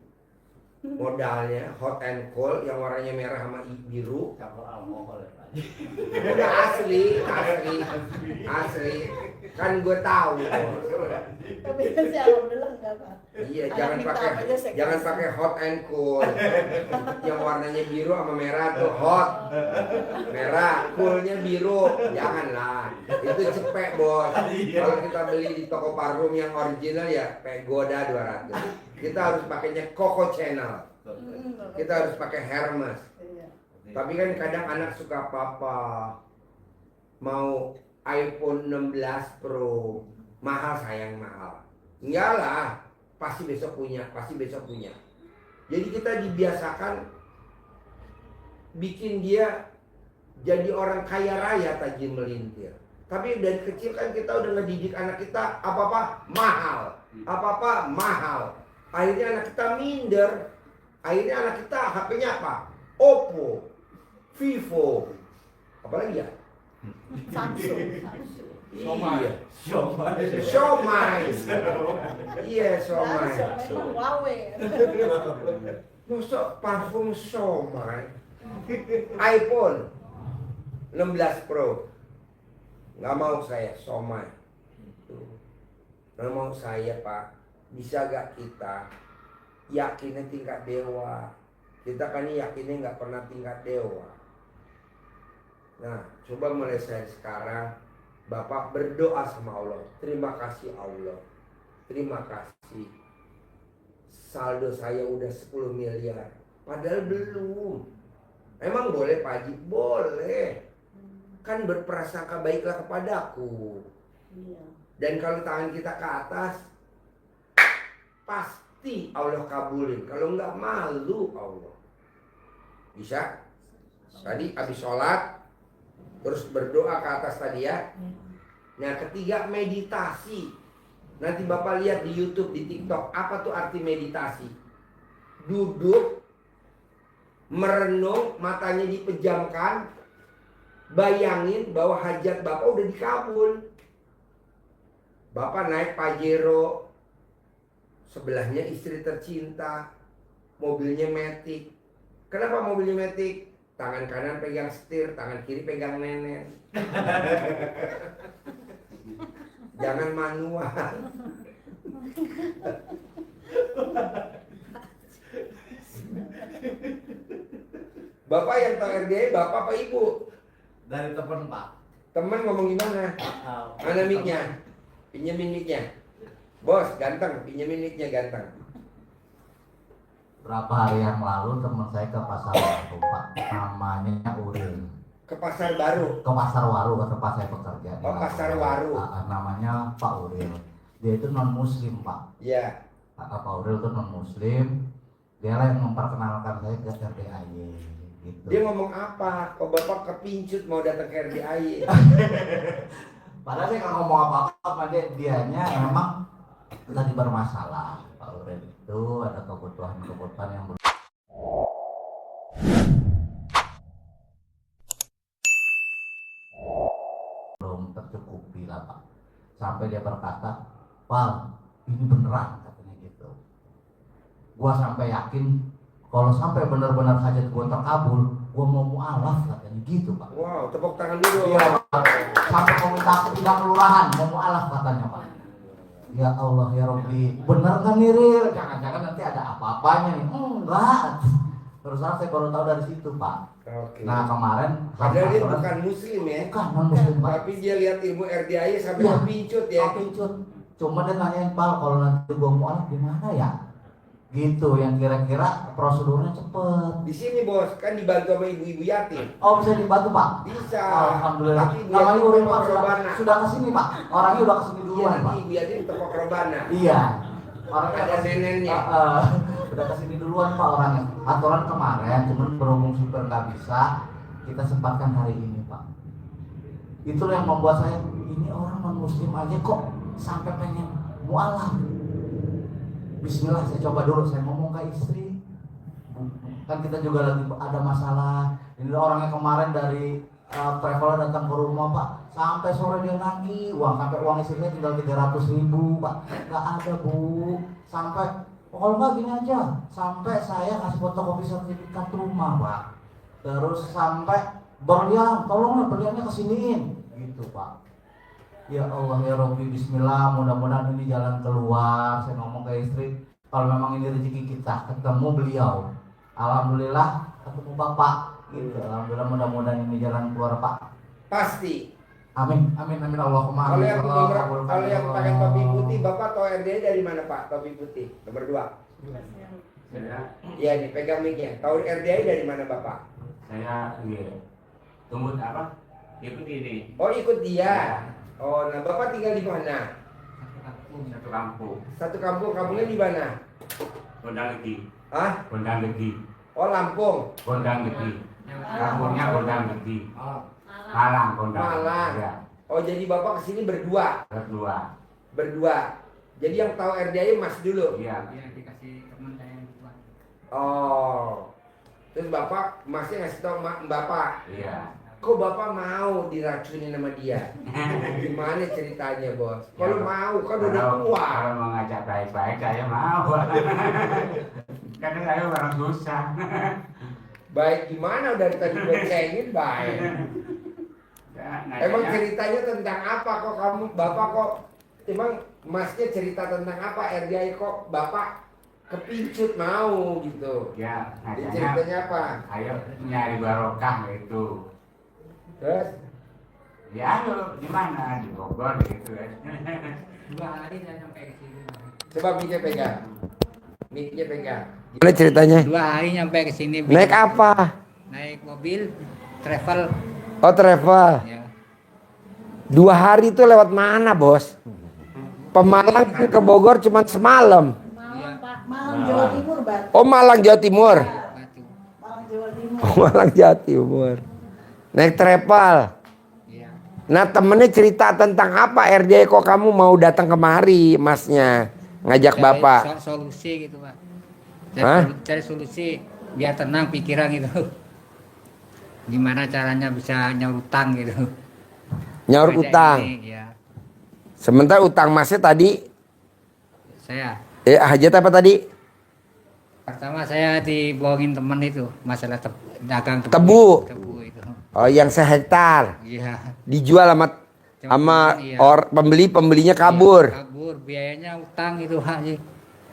modalnya. Hot and Cool yang warnanya merah sama biru. Udah asli. Kan gue tahu. Tapi saya alhamdulillah enggak, Pak. Iya, Anak minta apa aja saya jangan kasih. pakai Hot and Cool. Yang warnanya biru sama merah tuh hot. Merah, coolnya biru. Janganlah. Itu cepek, Bos. Kalau kita beli di toko parfum yang original ya Pegoda 200. Kita harus pakainya Coco Chanel. Kita harus pakai Hermes. Iya. Tapi kan kadang anak suka papa mau iPhone 16 Pro. Mahal sayang mahal. Enggak lah. Pasti besok punya. Jadi kita dibiasakan bikin dia jadi orang kaya raya tajir melintir. Tapi dari kecil kan kita udah ngedidik anak kita apa-apa mahal. Akhirnya anak kita minder. Akhirnya anak kita HP-nya apa? Oppo, Vivo, apalagi ya? Samsung. Iya. Siomay. Iya, siomay. Memang Huawei. Masa parfum siomay? iPhone 16 Pro. Nggak mau saya siomay. Nggak mau saya, Pak. Bisa gak kita yakinnya tingkat dewa? Kita kan yakinnya nggak pernah tingkat dewa. Nah, coba mulai saya sekarang Bapak berdoa sama Allah. Terima kasih Allah. Terima kasih. Saldo saya udah 10 miliar. Padahal belum. Emang boleh Pak Haji? Boleh. Kan berprasangka baiklah kepadaku. Iya. Dan kalau tangan kita ke atas, pasti Allah kabulin. Kalau enggak, malu Allah. Bisa? Tadi habis sholat, terus berdoa ke atas tadi ya. Nah, ketiga meditasi. Nanti Bapak lihat di YouTube, di TikTok, apa tuh arti meditasi? Duduk, merenung, matanya dipejamkan, bayangin bahwa hajat Bapak udah dikabul. Bapak naik Pajero, sebelahnya istri tercinta, mobilnya Matic. Kenapa mobilnya Matic? Tangan kanan pegang setir, tangan kiri pegang nenen. Jangan manual. Bapak yang tahu RDI, bapak apa ibu? Dari teman Pak. Temen ngomong gimana? Mana mic-nya? Pinjemin mic-nya. Bos, ganteng, pinjemin mic-nya ganteng. Berapa hari yang lalu teman saya ke pasar baru Pak, namanya Uril. Ke pasar baru. Ke pasar Waru ke tempat saya bekerja. Oh, pasar Waru. Namanya Pak Uril. Dia itu non Muslim Pak. Iya. Pak Uril itu non Muslim. Dia lah yang memperkenalkan saya ke RDAY. Gitu. Dia ngomong apa? Kok bapak kepincut mau datang ke RDI? Padahal saya nggak ngomong apa-apa sama dianya memang lagi bermasalah. Pak Uril itu ada kebutuhan yang belum tercukupi lah Pak. Sampai dia berkata, "Wah, ini beneran," katanya gitu. Gua sampai yakin kalau sampai benar-benar hajat gua terkabul, gua mau mualaf katanya gitu Pak. Wow, tepuk tangan dulu. Iya Pak. Sampai mau minta pindah kelurahan, mau mualaf katanya Pak. Ya Allah ya Rabbi, bener kan nih Ril? Jangan-jangan nanti ada apa-apanya nih. Enggak. Terus saya baru tahu dari situ Pak. Oke. Nah kemarin Padahal dia bukan muslim ya. bukan non muslim Pak. Tapi dia lihat ilmu RDI sampai Iya. kepincut ya. Kepincut. Cuma dia nanyain Pak, kalau nanti gua mualaf gimana ya? Gitu yang kira-kira prosedurnya cepet. Di sini bos, kan dibantu sama ibu-ibu yatim. Oh bisa dibantu Pak? Bisa. Alhamdulillah. Tapi ibu Namanya yatim Uril tepok Pak rebana. sudah kesini Pak. Orangnya udah kesini Iya, duluan Pak. nanti ibu yatim tepok rebana. Iya. Orangnya Ada neneknya. udah kesini duluan Pak orangnya. Aturan kemarin, cuman berhubung super nggak bisa, kita sempatkan hari ini Pak. Itu yang membuat saya ini orang non muslim aja kok sampai pengen mualaf. Bismillah, saya coba dulu, saya ngomong ke istri. Kan kita juga lagi ada masalah. Ini orangnya kemarin dari travel datang ke rumah Pak, sampai sore dia nagih uang, sampai uang istrinya tinggal 300.000 Pak. Nggak ada Bu. Sampai kalau nggak gini aja, sampai saya kasih fotokopi sertifikat rumah Pak. Terus sampai berlian, tolonglah berliannya kesiniin, gitu Pak. Ya Allah ya Rabbi, Bismillah, mudah-mudahan ini jalan keluar. Saya ngomong ke istri, kalau memang ini rezeki kita, ketemu beliau, alhamdulillah ketemu Bapak gitu. Alhamdulillah, mudah-mudahan ini jalan keluar Pak. Pasti. Amin, amin, amin, Allahumma Kalau amin. yang kalau yang pakai topi putih, bapak tahu RDI dari mana Pak? Topi putih nomor 2. Iya, nih pegang mic-nya. Tahu RDI dari mana bapak? Saya tunggu apa? Ikut ini. Oh, ikut dia. Oh, nah bapak tinggal di mana? Satu kampung. Satu kampung, kampungnya di mana? Gondang Legi. Hah? Gondang Legi. Oh, Lampung. Gondang Legi. Kampungnya Gondang Legi. Malam. Malang Gondang. Malang. Ya, Oh, jadi bapak kesini berdua. berdua. Berdua. Jadi yang tahu RDI Mas dulu. Iya. Iya dikasih teman saya yang tua. Oh. Terus bapak Masnya ngasih tahu bapak. Iya. Kok bapak mau diracunin sama dia? Gimana ceritanya bos? Kalau mau kan udah tua. Kalau mengajak baik-baik saya mau. Karena saya orang susah. Baik gimana udah tadi cengin baik. Emang ceritanya tentang apa kok kamu bapak kok? Emang Masnya cerita tentang apa RDI kok bapak kepincut mau gitu? Ya, Jadi ngajaknya ceritanya apa? ayo nyari barokah gitu. Terus? Ya, lu di mana? Di Bogor gitu kan. 2 hari saya sampai ke sini. Coba mic-nya pegang. Mic-nya pegang. Gimana ceritanya? 2 hari nyampe ke sini. Naik apa? Naik mobil travel. Oh travel. Ya. 2 hari itu lewat mana bos? Pemalang ke Bogor cuma semalam. Malam Pak. Malang Jawa Timur, Bat. Oh Malang Jawa Timur. Batu. Malang Jawa Timur. Oh Malang Jawa Timur. Naik travel. Iya. Nah temennya cerita tentang apa RDI kok kamu mau datang kemari Masnya ngajak bapak? Solusi gitu Pak. Hah? Cari solusi biar tenang pikiran gitu. Gimana caranya bisa nyaur utang gitu. Nyaur Kerja utang. ini, ya. Sementara utang Masnya tadi Saya hajat apa tadi? pertama saya dibohongin teman itu masalah dagang Tebu. Tebu itu. Oh yang sehektar Iya. dijual sama Iya. pembelinya kabur. Kabur nganggur, biayanya utang itu Pak.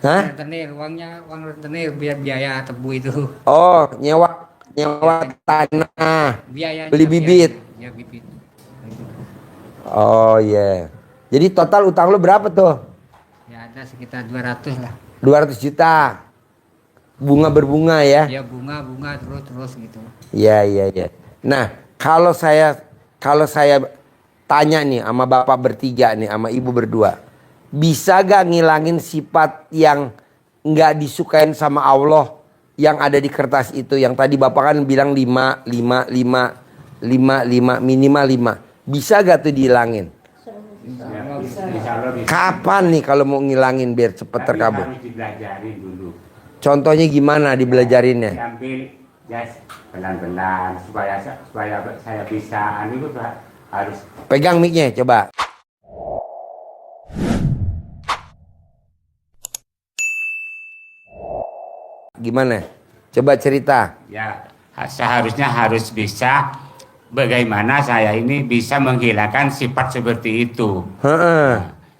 Hah? Rentenir, uang rentenir biaya tebu itu. Oh, nyewa tanah, Biayanya beli bibit. Ya bibit. Oh iya. Jadi total utang lu berapa tuh? Ya ada sekitar 200 lah. 200 juta. Bunga berbunga ya? Ya bunga terus gitu. Iya, iya, iya. Nah, kalau saya tanya nih sama bapak bertiga nih, sama ibu berdua, bisa gak ngilangin sifat yang nggak disukain sama Allah yang ada di kertas itu? Yang tadi bapak kan bilang 5, minimal 5. Bisa gak tuh dihilangin? Insya Allah bisa. Kapan nih kalau mau ngilangin biar cepet Tapi terkabul? harus dipelajarin dulu. Contohnya gimana dibelajarinnya? Diambil ya pelan-pelan supaya saya bisa itu harus Pegang mic-nya coba. Gimana? Coba cerita. ya seharusnya harus bisa bagaimana saya ini bisa menghilangkan sifat seperti itu. Heeh.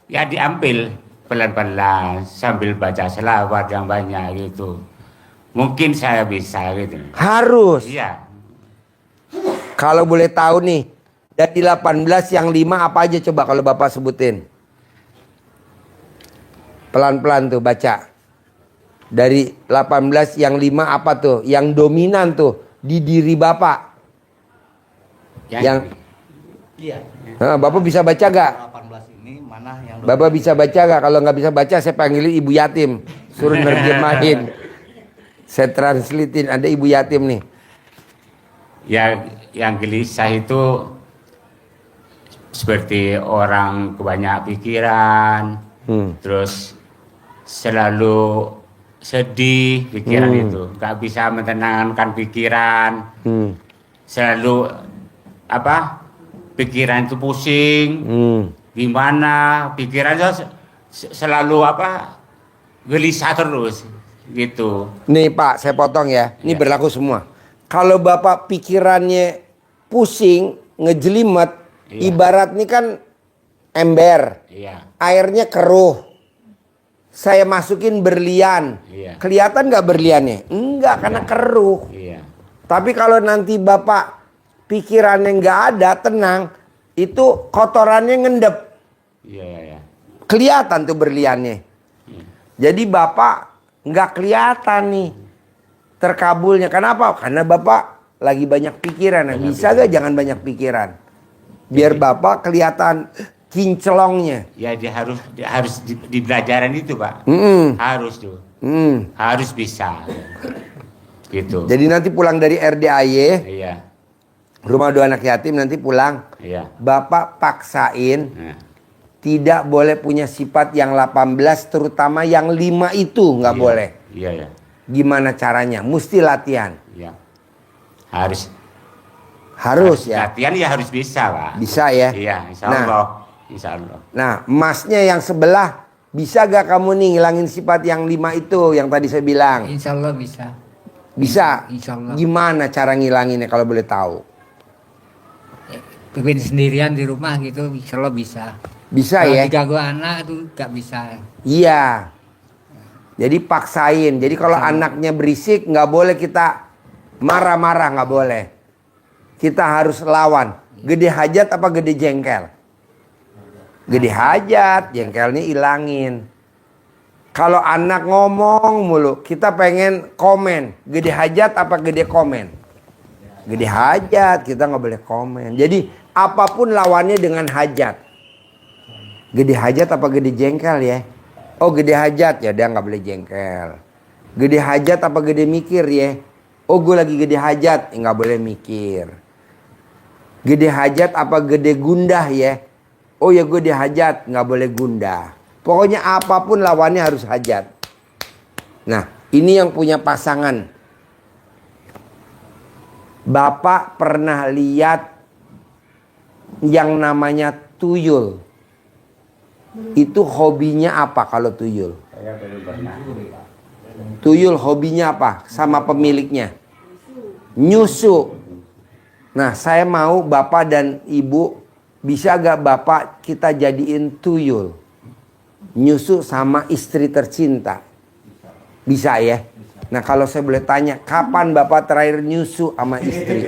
Ya diambil pelan-pelan sambil baca selawat yang banyak gitu. Mungkin saya bisa gitu. Harus. Iya. Kalau boleh tahu nih, dari 18 yang 5 apa aja coba kalau Bapak sebutin. Pelan-pelan tuh baca. Dari 18 yang 5 apa tuh? Yang dominan tuh di diri Bapak. Yang Iya. Bapak bisa baca gak? 18 ini mana yang Bapak bisa baca gak? Kalau nggak bisa baca saya panggilin ibu yatim. Suruh nerjemahin. Saya translatein, ada ibu yatim nih. Ya yang gelisah itu seperti orang kebanyak pikiran, terus selalu sedih pikiran itu, nggak bisa menenangkan pikiran, selalu pikiran itu pusing, gimana pikirannya selalu gelisah terus gitu. Nih Pak, saya potong ya. Ini Ya. berlaku semua. Kalau Bapak pikirannya pusing, ngejelimet, Iya. ibarat nih kan ember, Iya, airnya keruh. Saya masukin berlian, Iya. kelihatan nggak berliannya? Enggak, karena keruh. iya, Tapi kalau nanti Bapak pikirannya nggak ada, tenang, itu kotorannya ngendep. iya, iya. Kelihatan tuh berliannya. Jadi Bapak nggak kelihatan nih terkabulnya. Kenapa? Karena Bapak lagi banyak pikiran. Nah, bisa gak jangan banyak pikiran? Biar Bapak kelihatan kinclongnya. Ya dia harus di pelajaran itu Pak. Harus tuh, harus bisa. Gitu. Jadi nanti pulang dari RDAY, Iya, rumah dua anak yatim, nanti pulang. iya. Bapak paksain Nah, tidak boleh punya sifat yang 18, terutama yang 5 itu nggak iya. boleh. Iya, iya. Gimana caranya? Mesti latihan. Iya. Harus Ya. latihan ya harus bisa Pak. Bisa ya. Iya, insya Nah. Allah. Insya Allah. Nah, emasnya yang sebelah, bisa gak kamu nih ngilangin sifat yang 5 itu yang tadi saya bilang? Insya Allah bisa. Bisa. Insya Allah. Gimana cara ngilanginnya kalau boleh tahu? Bikin sendirian di rumah gitu, insya Allah bisa. Bisa Kalau ya? diganggu anak itu nggak bisa. Iya. Jadi paksain. Jadi kalau anaknya berisik nggak boleh kita marah-marah, nggak boleh. Kita harus lawan. Gede hajat apa gede jengkel? Gede hajat, jengkelnya ilangin. Kalau anak ngomong mulu, kita pengen komen. Gede hajat apa gede komen? Gede hajat, kita nggak boleh komen. Jadi apapun lawannya dengan hajat. Gede hajat apa gede jengkel ya? Oh gede hajat, ya dia nggak boleh jengkel. Gede hajat apa gede mikir ya? Oh gue lagi gede hajat, nggak boleh mikir. Gede hajat apa gede gundah ya? Oh ya gue gede hajat, nggak boleh gundah. Pokoknya apapun lawannya harus hajat. Nah ini yang punya pasangan. Bapak pernah lihat yang namanya tuyul. Itu hobinya apa kalau tuyul? Saya belum pernah. Tuyul hobinya apa? Sama pemiliknya? Nyusu. Nah saya mau bapak dan ibu, bisa gak bapak kita jadiin tuyul? nyusu sama istri tercinta? Bisa ya? Nah kalau saya boleh tanya, kapan Bapak terakhir nyusu sama istri?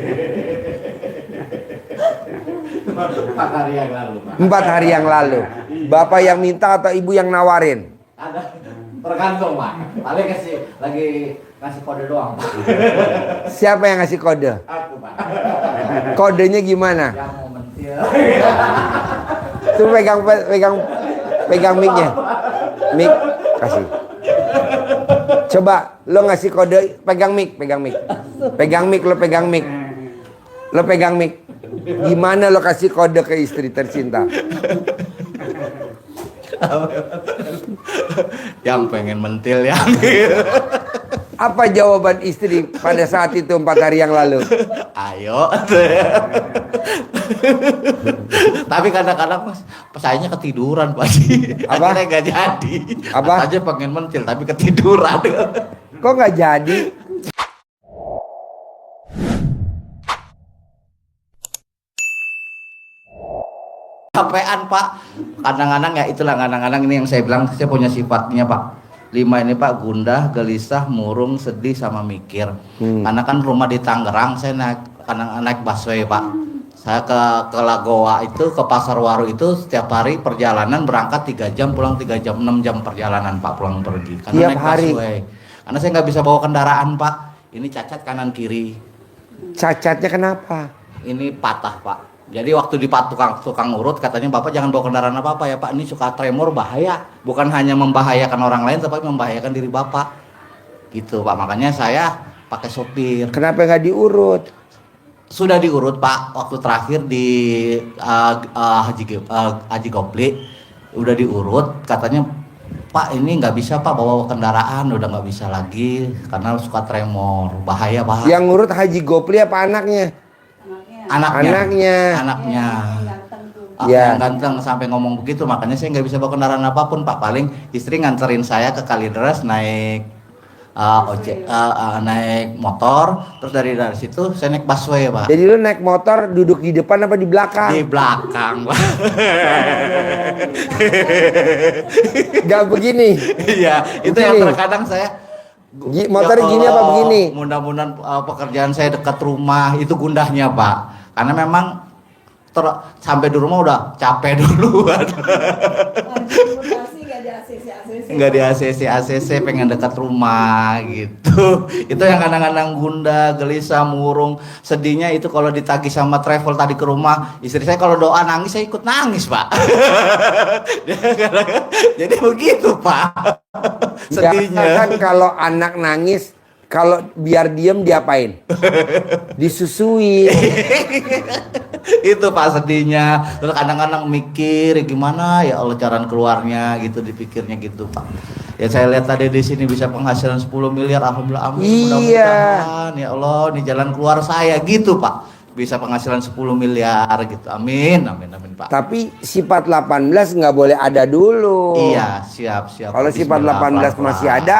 4 hari yang lalu, Pak. 4 hari yang lalu. Bapak yang minta atau ibu yang nawarin? Ada tergantung, Pak. Paling lagi kasih kode doang, Pak. Siapa yang ngasih kode? Aku, Pak. Kodenya gimana? Yang mau mentil. Tuh pegang mic-nya. Mic kasih. Coba lo ngasih kode, pegang mic. Pegang mic, lo pegang mic. Lo pegang mic. Gimana lo kasih kode ke istri tercinta? Yang pengen mentil yang Apa jawaban istri pada saat itu 4 hari yang lalu? ayo. Tapi kadang-kadang Mas, sayanya ketiduran pasti. Apa? Akhirnya gak jadi. Apa? Aja pengen mentil tapi ketiduran. Kok nggak jadi? Capean, Pak. Kadang-kadang ya itulah, kadang-kadang ini yang saya bilang saya punya sifatnya, Pak. 5 ini, Pak: gundah, gelisah, murung, sedih, sama mikir. Karena kan rumah di Tangerang, saya naik busway, Pak. Saya ke Lagoa itu, ke Pasar Waru itu setiap hari perjalanan, berangkat 3 jam, pulang 3 jam, 6 jam perjalanan, Pak, pulang pergi. Karena Tiap naik hari? busway. Karena saya nggak bisa bawa kendaraan, Pak. Ini cacat kanan kiri. Cacatnya kenapa? Ini patah, Pak. Jadi waktu di tukang urut katanya, Bapak jangan bawa kendaraan apa-apa ya, Pak. Ini suka tremor, bahaya. Bukan hanya membahayakan orang lain, tapi membahayakan diri Bapak. Gitu, Pak. Makanya saya pakai sopir. Kenapa nggak diurut? Sudah diurut, Pak. Waktu terakhir di Haji Gopli udah diurut. Katanya, Pak ini nggak bisa, Pak, bawa kendaraan. Udah nggak bisa lagi karena suka tremor. Bahaya, Pak. Yang ngurut Haji Gopli apa anaknya? Anaknya. Yang ganteng sampai ngomong begitu, makanya saya nggak bisa bawa kendaraan apapun, Pak. Paling istri nganterin saya ke Kalideres naik naik motor, terus dari situ saya naik busway, Pak. Jadi lu naik motor duduk di depan apa di belakang? Di belakang, Pak. Gak begini. Iya, itu yang terkadang saya Motornya gini apa begini? Mudah-mudahan pekerjaan saya dekat rumah, itu gundahnya, Pak. Karena memang sampai di rumah udah capek duluan. Nggak di ACC, pengen dekat rumah gitu. Itu yang kadang-kadang gundah, gelisah, murung. Sedihnya itu kalau ditagih sama travel tadi ke rumah, istri saya kalau doa nangis, saya ikut nangis, Pak. Jadi begitu, Pak. Sedihnya. Kan kalau anak nangis, kalau biar diem diapain? Disusui. Itu, Pak, sedihnya. Terus kadang-kadang mikir gimana ya Allah cara keluarnya gitu, dipikirnya gitu, Pak. Ya saya lihat tadi di sini bisa penghasilan 10 miliar, alhamdulillah, amin. Iya. Mudah-mudahan ya Allah ini jalan keluar saya gitu, Pak. Bisa penghasilan 10 miliar gitu. Amin, Pak. Tapi sifat 18 nggak boleh ada dulu. Iya, siap. Kalau sifat Bismillah, 18 pelan-pelan. masih ada,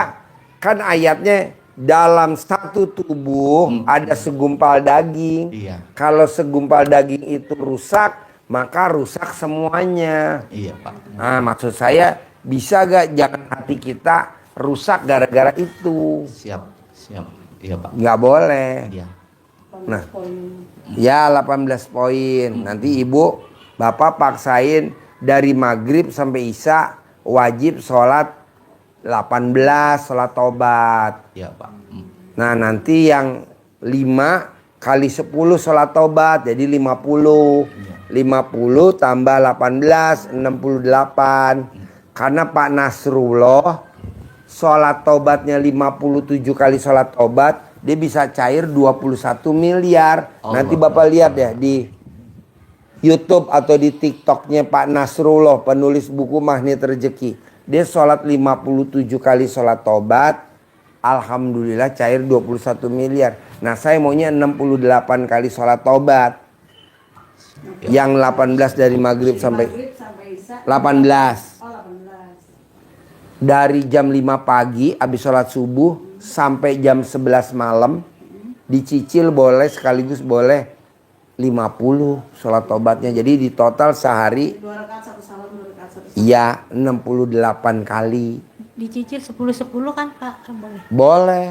kan ayatnya dalam satu tubuh ada segumpal daging. Iya. Kalau segumpal daging itu rusak, maka rusak semuanya. Iya, Pak. Nah, maksud saya bisa gak jangan hati kita rusak gara-gara itu? Siap. Iya, Pak. Nggak boleh. Iya. Nah, ya 18 poin. Nanti ibu, bapak paksain dari maghrib sampai isya wajib sholat 18, sholat tobat. Iya, Pak. Nah, nanti yang 5 kali 10 sholat tobat, jadi 50. 50 tambah 18, 68. Karena Pak Nasrullah sholat tobatnya 57 kali sholat tobat, dia bisa cair 21 miliar. Nanti Bapak lihat ya di YouTube atau di TikToknya Pak Nasrullah, penulis buku Magnet Rezeki. Dia sholat 57 kali sholat tobat, alhamdulillah cair 21 miliar. Nah, saya maunya 68 kali sholat tobat. Yang 18 dari maghrib sampai 18. Dari jam 5 pagi habis sholat subuh sampai jam 11 malam. Dicicil boleh, sekaligus boleh 50 sholat tobatnya. Jadi di total sehari 2 rakaat satu salam, 2 rakaat satu salam. ya 68 kali. Dicicil 10-10 kan Pak? Boleh. Boleh.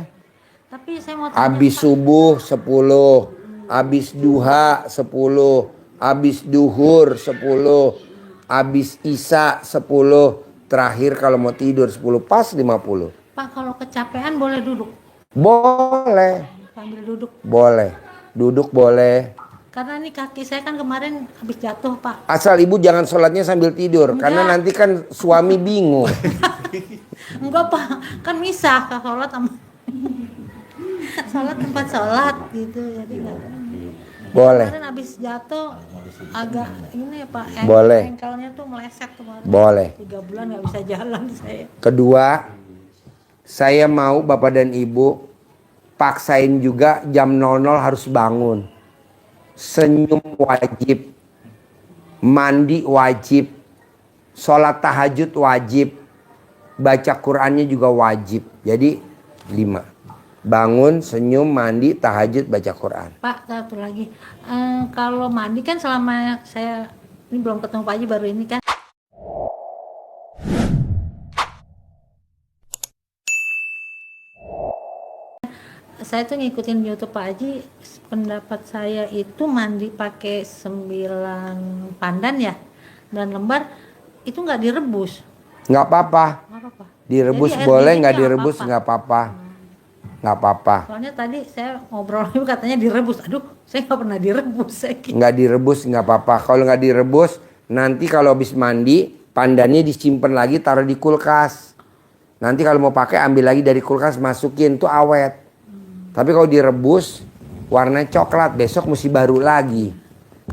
Tapi saya mau tanya Habis Pak, subuh 10, habis duha 10, habis duhur 10, habis isya 10, terakhir kalau mau tidur 10, pas 50. Pak kalau kecapean boleh duduk? Boleh. Sambil duduk. Boleh. Duduk boleh. Karena ini kaki saya kan kemarin habis jatuh Pak. Asal ibu jangan sholatnya sambil tidur. Enggak. Karena nanti kan suami bingung. Enggak Pak, kan misah ke sholat sama sholat tempat sholat gitu. Jadi enggak. Boleh. Kemarin habis jatuh agak ini ya Pak, Boleh. engkelnya tuh meleset kemarin. Boleh. 3 bulan nggak bisa jalan saya. Kedua, saya mau Bapak dan Ibu paksain juga jam 00 harus bangun. Senyum wajib. Mandi wajib. Sholat tahajud wajib. Baca Qur'annya juga wajib. Jadi 5. Bangun, senyum, mandi, tahajud, baca Qur'an. Pak, satu lagi. Kalau mandi kan selama saya ini belum ketemu Pak Haji baru ini kan. Saya tuh ngikutin YouTube Pak Haji, pendapat saya itu mandi pakai 9 pandan ya, 9 lembar itu nggak direbus. Nggak apa-apa. Nggak apa-apa. Direbus Jadi air boleh, didiknya nggak direbus nggak apa-apa. Nggak apa-apa. Soalnya tadi saya ngobrol itu katanya direbus. Aduh, saya nggak pernah direbus. Saya kira. Nggak direbus nggak apa-apa. Kalau nggak direbus, nanti kalau habis mandi, pandannya disimpan lagi, taruh di kulkas. Nanti kalau mau pakai, ambil lagi dari kulkas, masukin, tuh awet. Tapi kalau direbus, warna coklat, besok mesti baru lagi.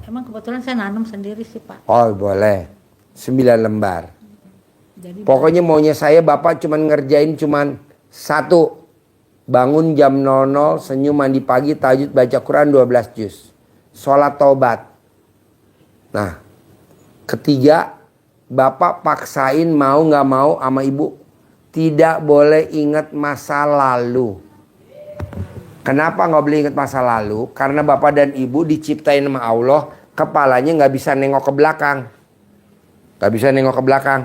Emang kebetulan saya nanam sendiri sih Pak. Oh boleh, 9 lembar. Jadi Pokoknya maunya saya Bapak cuman ngerjain cuman 1. Bangun jam 00, senyum mandi pagi, tahajud baca Quran 12 juz. Sholat taubat. Nah, ketiga, Bapak paksain mau nggak mau sama Ibu. Tidak boleh ingat masa lalu. Kenapa nggak boleh ingat masa lalu? Karena Bapak dan Ibu diciptain sama Allah, kepalanya nggak bisa nengok ke belakang. Nggak bisa nengok ke belakang.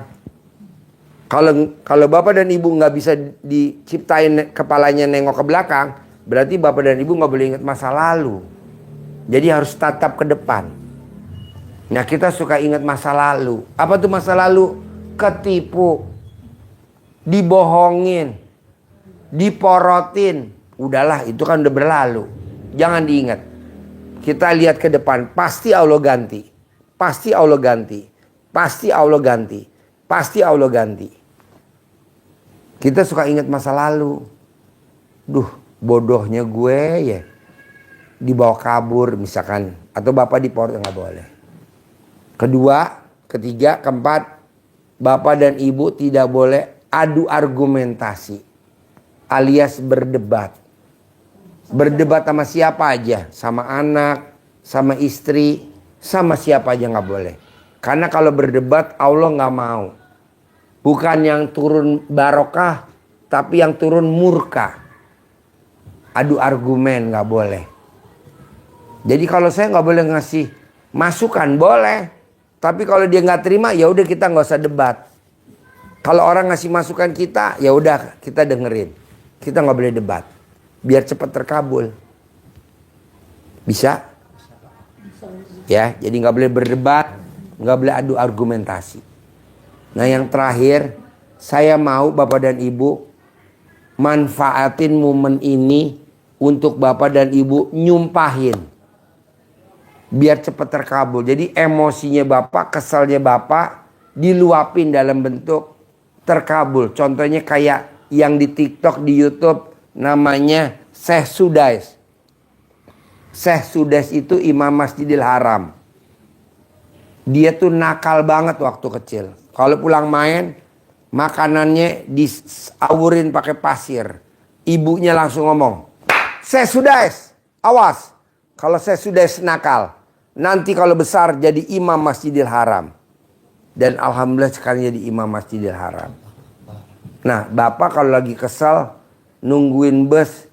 Kalau Bapak dan Ibu nggak bisa diciptain kepalanya nengok ke belakang, berarti Bapak dan Ibu nggak boleh ingat masa lalu. Jadi harus tatap ke depan. Nah kita suka ingat masa lalu. Apa tuh masa lalu? Ketipu, dibohongin, diporotin. Udahlah itu kan udah berlalu. Jangan diingat. Kita lihat ke depan. Pasti Allah ganti. Pasti Allah ganti. Pasti Allah ganti. Pasti Allah ganti. Kita suka ingat masa lalu. Duh, bodohnya gue ya. Dibawa kabur misalkan. Atau bapak diport, nggak boleh. Kedua, ketiga, keempat. Bapak dan ibu tidak boleh adu argumentasi. Alias berdebat. Berdebat sama siapa aja. Sama anak, sama istri, sama siapa aja nggak boleh. Karena kalau berdebat Allah nggak mau. Bukan yang turun barokah, tapi yang turun murka. Adu argumen nggak boleh. Jadi kalau saya nggak boleh ngasih masukan, boleh. Tapi kalau dia nggak terima, ya udah kita nggak usah debat. Kalau orang ngasih masukan kita, ya udah kita dengerin. Kita nggak boleh debat. Biar cepat terkabul. Bisa? Ya, jadi nggak boleh berdebat, nggak boleh adu argumentasi. Nah yang terakhir, saya mau Bapak dan Ibu manfaatin momen ini untuk Bapak dan Ibu nyumpahin. Biar cepat terkabul. Jadi emosinya Bapak, kesalnya Bapak diluapin dalam bentuk terkabul. Contohnya kayak yang di TikTok, di YouTube namanya Syekh Sudais. Syekh Sudais itu imam Masjidil Haram. Dia tuh nakal banget waktu kecil. Kalau pulang main, makanannya diawurin pakai pasir. Ibunya langsung ngomong, Syekh Sudais, awas. Kalau Syekh Sudais nakal, nanti kalau besar jadi imam Masjidil Haram. Dan alhamdulillah sekarang jadi imam Masjidil Haram. Nah, Bapak kalau lagi kesel, nungguin bus,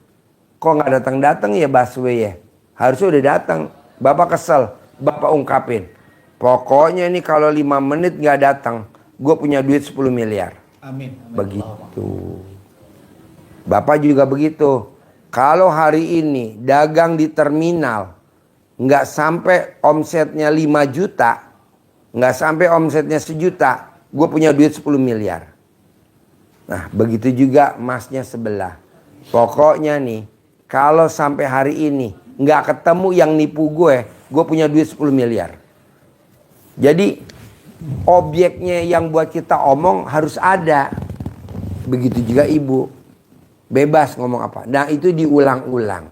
kok nggak datang-datang ya busway ya? Harusnya udah datang. Bapak kesel, Bapak ungkapin. Pokoknya ini kalau 5 menit nggak datang, gue punya duit 10 miliar. Amin. Begitu. Bapak juga begitu. Kalau hari ini dagang di terminal nggak sampai omsetnya 5 juta, nggak sampai omsetnya 1 juta, gue punya duit 10 miliar. Nah, begitu juga masnya sebelah. Pokoknya nih, kalau sampai hari ini nggak ketemu yang nipu gue punya duit 10 miliar. Jadi objeknya yang buat kita omong harus ada. Begitu juga ibu. Bebas ngomong apa. Nah, itu diulang-ulang.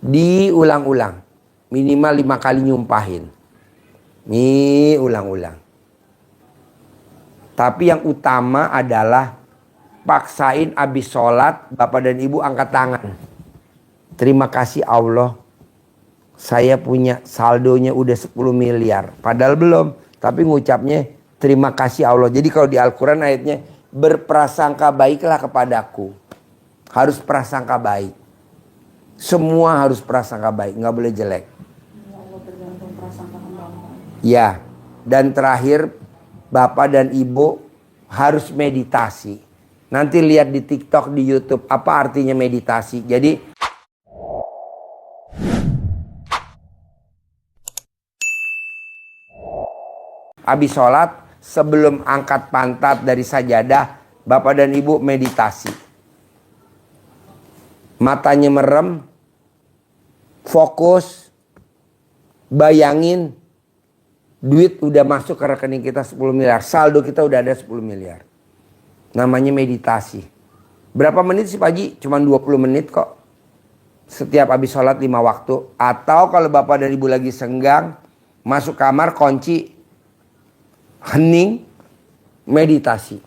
Diulang-ulang. Minimal 5 kali nyumpahin. Nih, ulang-ulang. Tapi yang utama adalah paksain habis sholat, bapak dan ibu angkat tangan. Terima kasih Allah, saya punya saldonya udah 10 miliar. Padahal belum, tapi ngucapnya terima kasih Allah. Jadi kalau di Al-Quran ayatnya, berprasangka baiklah kepadaku. Harus prasangka baik. Semua harus prasangka baik, nggak boleh jelek. Ya, dan terakhir, bapak dan ibu harus meditasi. Nanti lihat di TikTok, di YouTube, apa artinya meditasi. Jadi habis sholat, sebelum angkat pantat dari sajadah, bapak dan ibu meditasi. Matanya merem, fokus, bayangin duit udah masuk ke rekening kita 10 miliar. Saldo kita udah ada 10 miliar. Namanya meditasi. Berapa menit sih Pak Haji? Cuma 20 menit kok. Setiap habis sholat 5 waktu. Atau kalau bapak dan ibu lagi senggang, masuk kamar, kunci, hening, meditasi.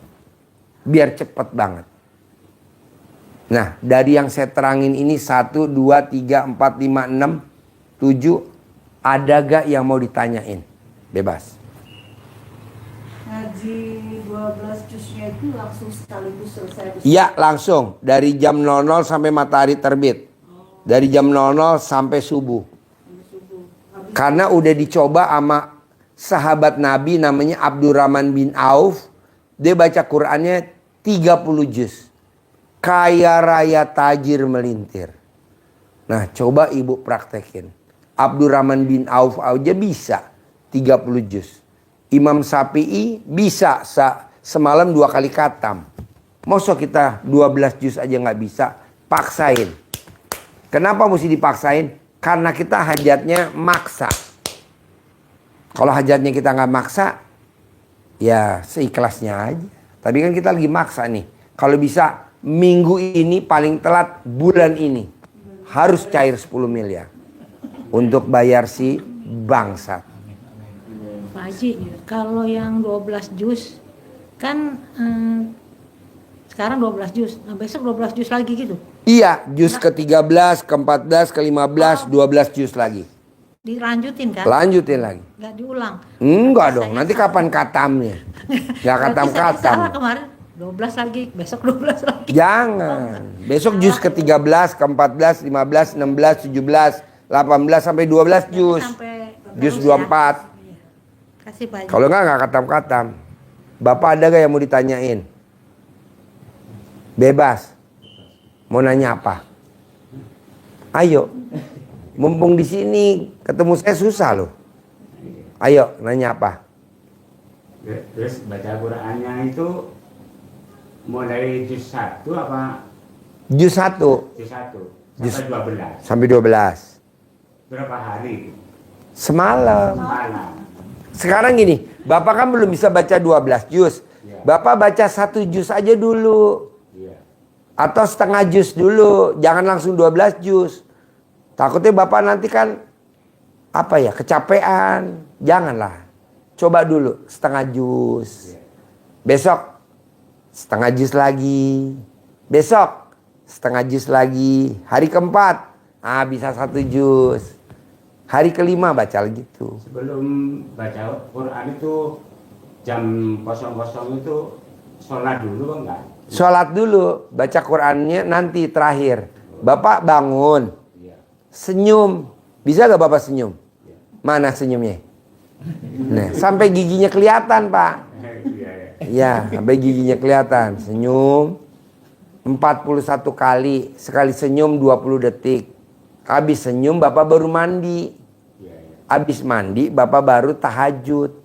Biar cepet banget. Nah, dari yang saya terangin ini 1, 2, 3, 4, 5, 6, 7. Ada gak yang mau ditanyain? Bebas. Ngaji 12 jusnya itu langsung sekaligus selesai? Iya, langsung. Dari jam 00 sampai matahari terbit. Dari jam 00 sampai subuh. Karena udah dicoba sama sahabat Nabi namanya Abdurrahman bin Auf. Dia baca Qur'annya 30 juz. Kaya raya tajir melintir. Nah, coba ibu praktekin. Abdurrahman bin Auf aja bisa 30 juz. Imam Syafi'i bisa semalam 2 kali khatam. Masa kita 12 juz aja nggak bisa? Paksain. Kenapa mesti dipaksain? Karena kita hajatnya maksa. Kalau hajatnya kita nggak maksa, ya seikhlasnya aja. Tapi kan kita lagi maksa nih. Kalau bisa minggu ini paling telat bulan ini harus cair 10 miliar untuk bayar si bangsat. Pak Haji, kalau yang 12 juz kan sekarang 12 juz, nah besok 12 juz lagi gitu? Iya, juz ke-13, ke-14, ke-15, 12 juz lagi. Dilanjutin kan? Lanjutin lagi. Nggak diulang? Enggak dong, Saya nanti salah. kapan katamnya? Nggak Berarti saya katam-katam. salah kemarin, 12 lagi, besok 12 lagi. Jangan. Besok juz ke-13, ke-14, 15, 16, 17, 18 sampai 12 juz. Sampai Juz terus ya. 24. Kasih Pak Haji. Kalau nggak katam-katam. Bapak ada gak yang mau ditanyain? Bebas. Mau nanya apa? Ayo. Mumpung di sini ketemu saya susah loh. Ayo, nanya apa? Terus baca Qur'annya itu mulai juz 1 apa Juz 1 juz 1 Juz- sampai 12? sampai 12. Berapa hari? Semalam. Malam. Sekarang gini, Bapak kan belum bisa baca 12 juz. Iya. Bapak baca 1 juz aja dulu. Iya. Atau setengah juz dulu. Jangan langsung 12 juz. Takutnya Bapak nanti kan apa ya, kecapean. Janganlah. Coba dulu setengah juz. Besok setengah juz lagi. Besok setengah juz lagi. Hari keempat bisa 1 juz. Hari kelima baca lagi tuh. Sebelum baca Quran itu jam 00 itu sholat dulu enggak? Sholat dulu, baca Qur'annya nanti terakhir. Bapak bangun, Iya. senyum, Bisa gak Bapak senyum? Mana senyumnya? Nah, sampai giginya kelihatan, Pak. Ya, sampai giginya kelihatan. Senyum 41 kali. Sekali senyum 20 detik. Habis senyum Bapak baru mandi. Habis mandi Bapak baru tahajud.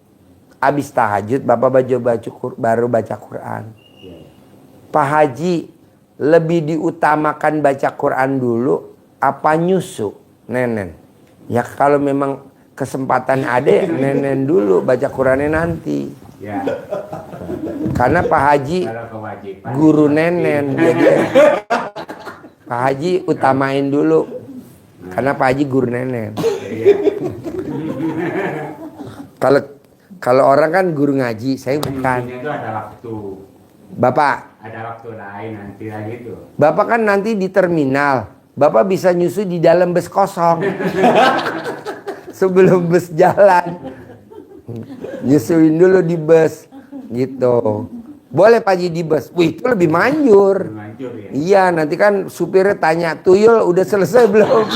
Habis tahajud Bapak baru baca Quran. Pak Haji, lebih diutamakan baca Quran dulu apa nyusu, Nenen? Ya kalau memang kesempatan ada, Nenen dulu, baca Qurannya nanti. Ya. Karena Pak Haji Kalau kewajiban. guru Nenen, jadi Pak Haji utamain dulu. Karena Pak Haji guru Nenen. Kalau orang kan guru ngaji, saya bukan. Itu ada waktu. Bapak, Ada waktu lain nanti lagi tuh. Bapak kan nanti di terminal, Bapak bisa nyusu di dalam bus kosong. Sebelum bus jalan. Nyusuin dulu di bus. Gitu. Boleh Pak Haji di bus. Wih, itu lebih manjur. Manjur ya. Iya, nanti kan supirnya tanya, Tuyul udah selesai belum?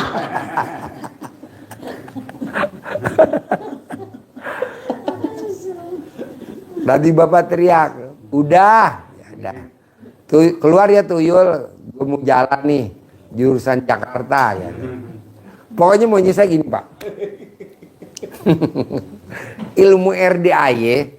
Nanti Bapak teriak, udah. Ya udah. Keluar ya Tuyul, gue mau jalan nih, jurusan Jakarta ya. Pokoknya maunya saya gini Pak. Ilmu RDAY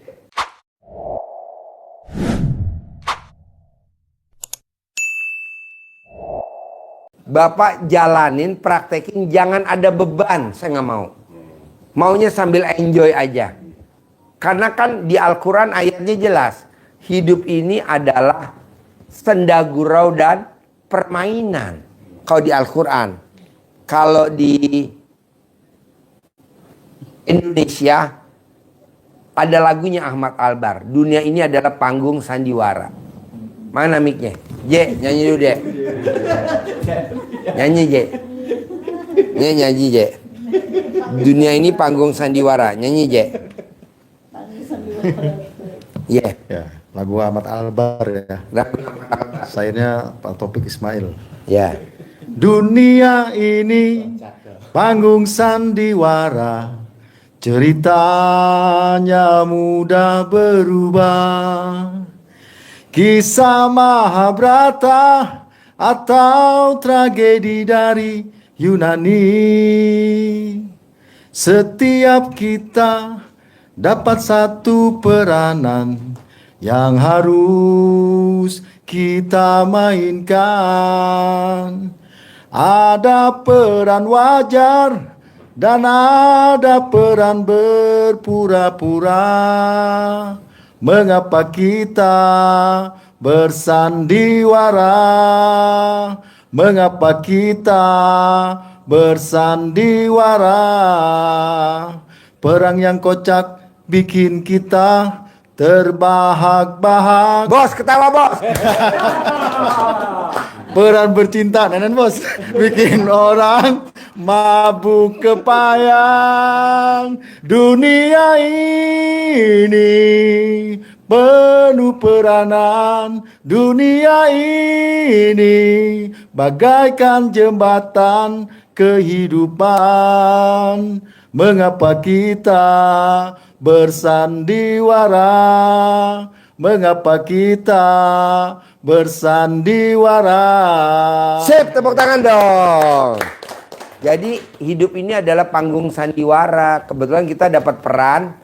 Bapak jalanin, praktekin, jangan ada beban, saya nggak mau. Maunya sambil enjoy aja. Karena kan di Al-Quran ayatnya jelas, hidup ini adalah senda gurau dan permainan. Kalau di Al-Quran, kalau di Indonesia ada lagunya Ahmad Albar, dunia ini adalah panggung sandiwara. Mana mic-nya? J, nyanyi dulu deh. Nyanyi J. Nyanyi J. Dunia ini panggung sandiwara. Nyanyi J. Yeah. Ya, lagu Ahmad Albar ya. Sayanya Pak Taufik Ismail. Ya. Dunia ini panggung sandiwara, ceritanya mudah berubah. Kisah Mahabharata atau tragedi dari Yunani. Setiap kita dapat satu peranan yang harus kita mainkan. Ada peran wajar dan ada peran berpura-pura. Mengapa kita bersandiwara? Mengapa kita bersandiwara? Perang yang kocak bikin kita terbahak-bahak. Bos, ketawa bos. Peran bercinta, Nenen bos, bikin orang mabuk kepayang. Dunia ini penuh peranan. Dunia ini bagaikan jembatan kehidupan. Mengapa kita bersandiwara? Mengapa kita bersandiwara? Sip, tepuk tangan dong. Jadi hidup ini adalah panggung sandiwara. Kebetulan kita dapat peran,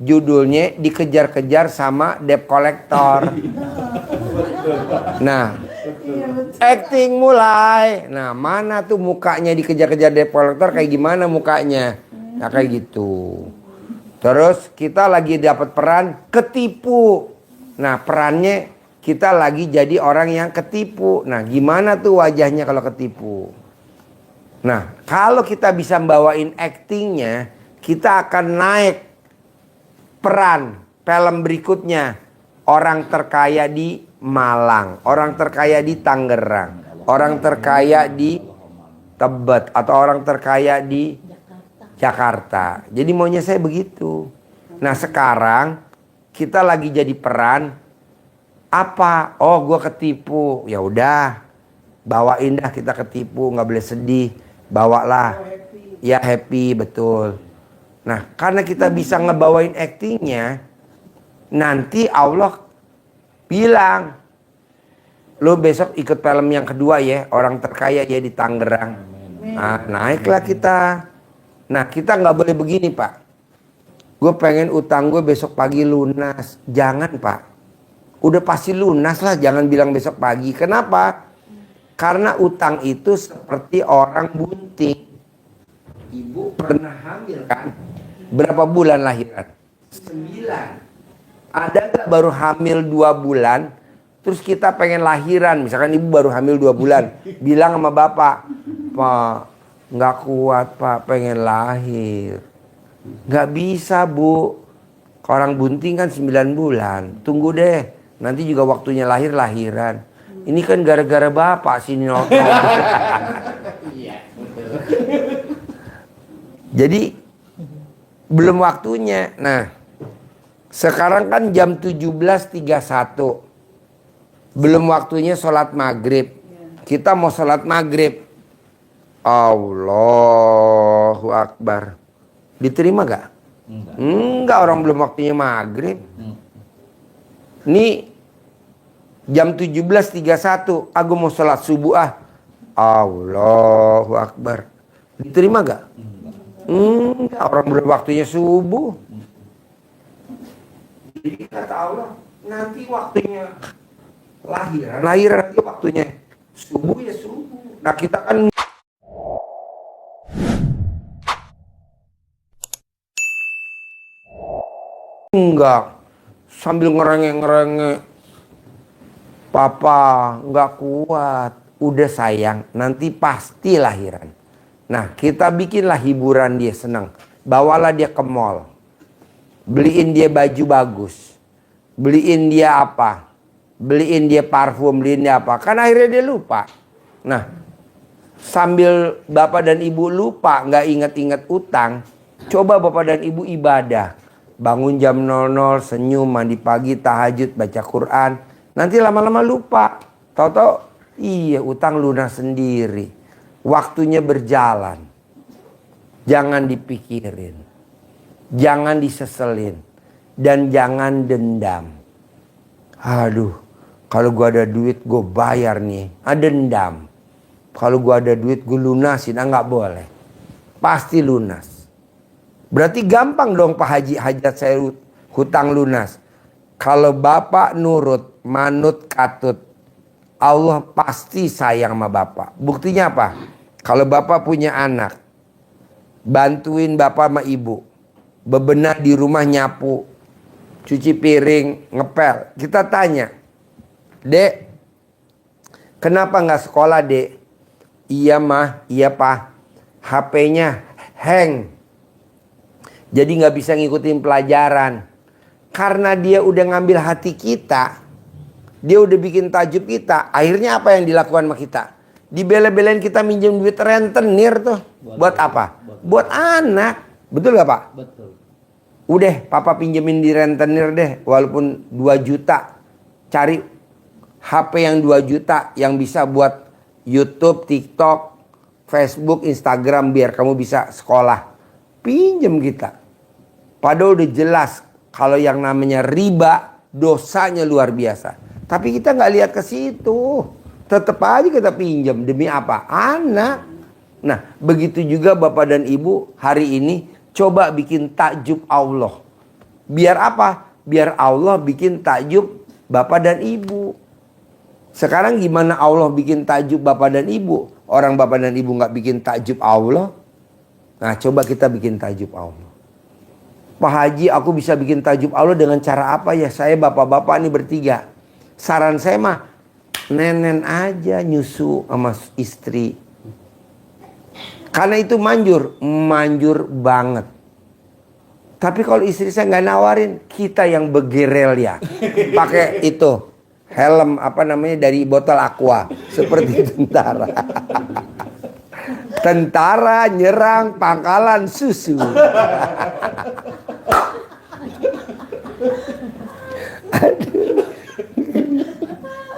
judulnya dikejar-kejar sama debt collector. Nah, acting mulai. Nah, mana tuh mukanya dikejar-kejar debt collector, kayak gimana mukanya? Nah, kayak gitu. Terus kita lagi dapat peran ketipu. Nah, perannya kita lagi jadi orang yang ketipu. Nah, gimana tuh wajahnya kalau ketipu? Nah, kalau kita bisa bawain actingnya, kita akan naik peran film berikutnya. Orang terkaya di Malang, orang terkaya di Tangerang, orang terkaya di Tebet, atau orang terkaya di Jakarta. Jadi maunya saya begitu. Nah, sekarang kita lagi jadi peran apa? Oh, gue ketipu. Ya udah, bawain dah, kita ketipu, nggak boleh sedih. Bawalah Ya happy, betul. Nah, karena kita bisa ngebawain actingnya, nanti Allah bilang, lo besok ikut film yang kedua ya, orang terkaya ya di Tangerang. Nah, naiklah kita. Nah, kita nggak boleh begini, Pak. Gue pengen utang gue besok pagi lunas. Jangan, Pak. Udah pasti lunas lah, jangan bilang besok pagi. Kenapa? Karena utang itu seperti orang bunting. Ibu pernah hamil kan? Berapa bulan lahiran? 9. Ada gak baru hamil 2 bulan, terus kita pengen lahiran, misalkan ibu baru hamil 2 bulan, bilang sama bapak, Pak, nggak kuat Pak, pengen lahir. Nggak bisa Bu, orang bunting kan 9 bulan, tunggu deh, nanti juga waktunya lahiran. Ini kan gara-gara bapak sini. Jadi belum waktunya. Nah, sekarang kan jam 17.31. Belum waktunya sholat maghrib. Kita mau sholat maghrib. Allahu Akbar. Diterima gak? Enggak, orang belum waktunya maghrib. Nih jam 17.31. Aku mau sholat subuh ah. Allahu Akbar. Diterima gak? Enggak, orang belum waktunya subuh. Jadi kata Allah, nanti waktunya lahiran nanti waktunya subuh ya subuh. Nah kita kan enggak, sambil ngerengek-ngerengek, Papa enggak kuat, udah sayang, nanti pasti lahiran. Nah kita bikinlah hiburan dia senang. Bawalah dia ke mall, beliin dia baju bagus, beliin dia apa, beliin dia parfum, beliin dia apa. Kan akhirnya dia lupa. Nah sambil bapak dan ibu lupa, nggak ingat-ingat utang, coba bapak dan ibu ibadah. Bangun jam 00, senyum, mandi pagi, tahajud, baca Quran. Nanti lama-lama lupa. Tahu-tahu iya utang lunas sendiri. Waktunya berjalan. Jangan dipikirin. Jangan diseselin. Dan jangan dendam. Aduh, kalau gua ada duit gue bayar nih. Dendam. Kalau gua ada duit gue lunasin. Nggak boleh. Pasti lunas. Berarti gampang dong Pak Haji, hajat saya hutang lunas. Kalau Bapak nurut, manut, katut, Allah pasti sayang sama Bapak. Buktinya apa? Kalau Bapak punya anak, bantuin Bapak sama Ibu, bebenah di rumah, nyapu, cuci piring, ngepel. Kita tanya, Dek, kenapa nggak sekolah Dek? Iya Mah, iya Pak, HP-nya hang. Jadi nggak bisa ngikutin pelajaran. Karena dia udah ngambil hati kita, dia udah bikin tajub kita. Akhirnya apa yang dilakukan sama kita? Dibela-belain kita minjem duit rentenir tuh. Buat apa? Buat anak. Betul gak Pak? Betul. Udah Papa pinjemin di rentenir deh. Walaupun 2 juta. Cari HP yang 2 juta. Yang bisa buat YouTube, TikTok, Facebook, Instagram. Biar kamu bisa sekolah. Pinjem kita. Padahal udah jelas. Kalau yang namanya riba, dosanya luar biasa. Tapi kita nggak lihat ke situ. Tetap aja kita pinjam. Demi apa? Anak. Nah, begitu juga Bapak dan Ibu hari ini coba bikin takjub Allah. Biar apa? Biar Allah bikin takjub Bapak dan Ibu. Sekarang gimana Allah bikin takjub Bapak dan Ibu? Orang Bapak dan Ibu nggak bikin takjub Allah. Nah, coba kita bikin takjub Allah. Pak Haji, aku bisa bikin takjub Allah dengan cara apa ya? Saya bapak-bapak ini bertiga. Saran saya mah, nenen aja nyusu sama istri. Karena itu manjur banget. Tapi kalau istri saya nggak nawarin, kita yang begerel ya. Pakai itu, helm apa namanya dari botol aqua. Seperti tentara. Tentara nyerang pangkalan susu.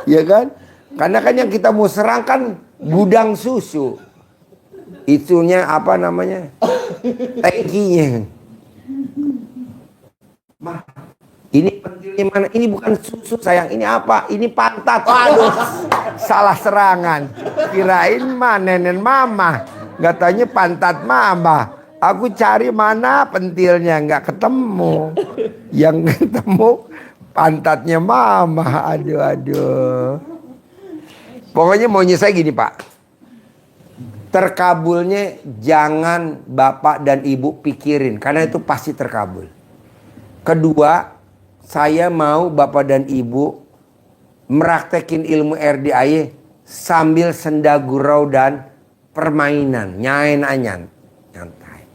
Ya kan? Karena kan yang kita mau serang kan gudang susu. itunya apa namanya? Tangkinya. Ma, ini pentilnya mana? Ini bukan susu sayang, ini apa? Ini pantat. Aduh, salah serangan. Kirain mah nenek mama, katanya pantat mama. Aku cari mana pentilnya, nggak ketemu. Yang ketemu pantatnya mama. Aduh. Pokoknya maunya saya gini Pak. Terkabulnya jangan bapak dan ibu pikirin, karena itu pasti terkabul. Kedua, saya mau bapak dan ibu meraktekin ilmu RDAY sambil senda gurau dan permainan, nyantai.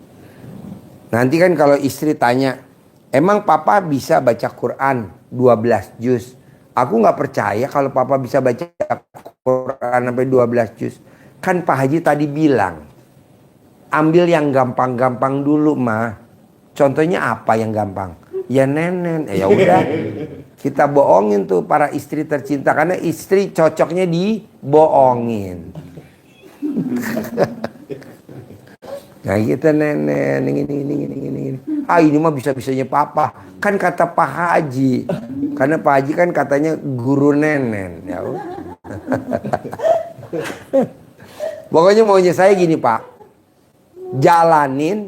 Nanti kan kalau istri tanya, emang papa bisa baca Quran 12 juz? Aku nggak percaya kalau papa bisa baca Quran sampai 12 juz. Kan Pak Haji tadi bilang, ambil yang gampang-gampang dulu mah. Contohnya apa yang gampang? Ya nenen. Ya udah, kita bohongin tuh para istri tercinta, karena istri cocoknya dibohongin. Nah kita nenen, ini. Ah ini mah bisa-bisanya papa. Kan kata Pak Haji, karena Pak Haji kan katanya guru nenen. Ya udah. Pokoknya maunya saya gini Pak, jalanin,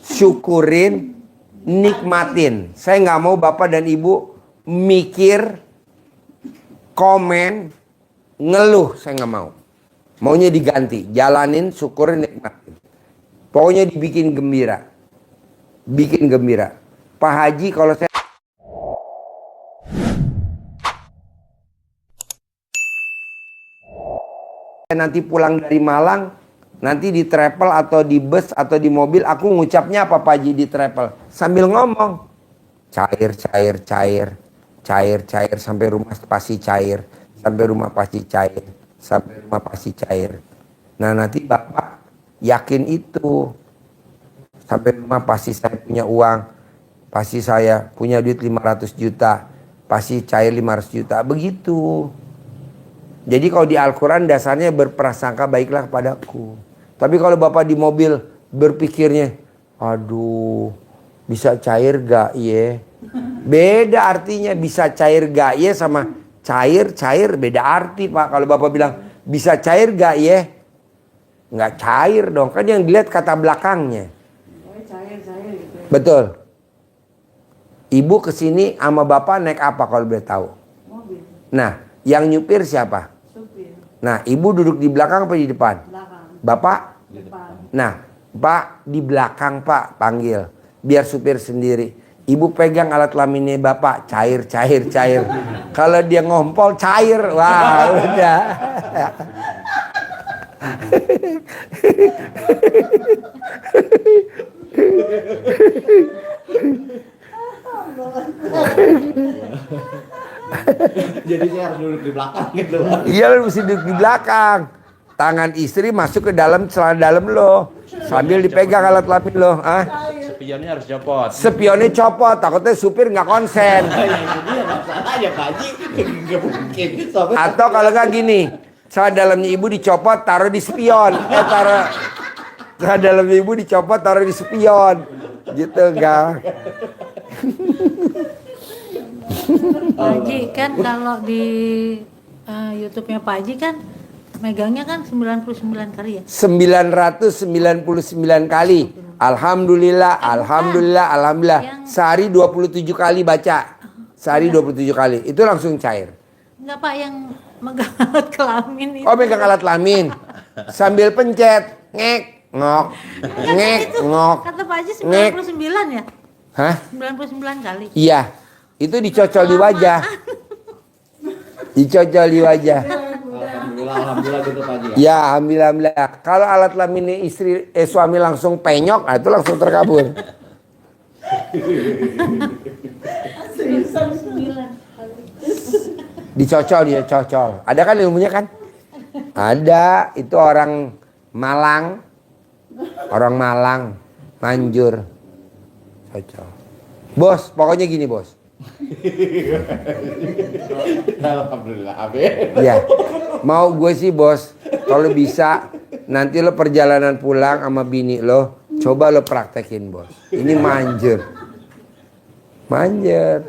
syukurin, nikmatin. Saya nggak mau bapak dan ibu mikir, komen, ngeluh. Saya nggak mau. Maunya diganti, jalanin, syukurin, nikmatin. Pokoknya dibikin gembira, bikin gembira. Pak Haji kalau saya nanti pulang dari Malang, nanti di travel atau di bus atau di mobil, aku ngucapnya apa Pak Haji di travel? Sambil ngomong, cair, sampai rumah pasti cair, sampai rumah pasti cair, sampai rumah pasti cair. Nah nanti Bapak yakin itu, sampai rumah pasti saya punya uang, pasti saya punya duit 500 juta, pasti cair 500 juta, begitu. Jadi kalau di Al-Quran dasarnya berprasangka baiklah kepadaku. Tapi kalau Bapak di mobil berpikirnya, aduh bisa cair gak ye? Beda artinya, bisa cair gak ye sama cair beda arti Pak. Kalau Bapak bilang bisa cair gak ye? Nggak cair dong, kan yang dilihat kata belakangnya. Cair gitu. Betul. Ibu kesini sama Bapak naik apa kalau boleh tahu? Mobil, Nah, yang nyupir siapa? supir, Nah, ibu duduk di belakang apa di depan? belakang, Bapak? depan. Nah, Pak di belakang Pak, panggil. Biar supir sendiri. Ibu pegang alat kelaminnya Bapak, cair. Kalau dia ngompol cair, wah udah. Jadi saya harus duduk di belakang gitu. Iya, lu mesti duduk di belakang. Tangan istri masuk ke dalam celana dalam lo, sambil dipegang alat kelamin lo. Spionnya harus copot. Spionnya copot, takutnya supir nggak konsen. Itu dia masalahnya Pak Haji, nggak mungkin. Atau kalau nggak gini, celana dalamnya ibu dicopot, taruh di spion. Celana dalamnya ibu dicopot, taruh di spion. Gitu enggak? Pak Haji kan kalau di YouTube-nya Pak Haji kan megangnya kan 99 kali ya. 999 kali. Alhamdulillah. Sehari 27 kali baca. Sehari 27 kali. Itu langsung cair. Enggak Pak, yang megang alat kelamin itu. Oh, megang alat kelamin. Sambil pencet, ngek, ngok, ngek, ngok. Kata Pak Haji ngek. 99 ya? Hah? 99 kali. Iya. Itu dicocol di wajah. Dicocol di wajah. Alhamdulillah gitu Pak Haji. Ya, alhamdulillah. Kalau alat kelaminnya suami langsung penyok, nah itu langsung terkabul. Dicocol. Ada kan ilmunya kan? Ada. Itu orang Malang. Manjur. Cocol. Bos, pokoknya gini bos. Alhamdulillah, amin. Ya, mau gue sih bos, kalau bisa nanti lo perjalanan pulang sama bini lo, coba lo praktekin bos. Ini manjer. Manjer.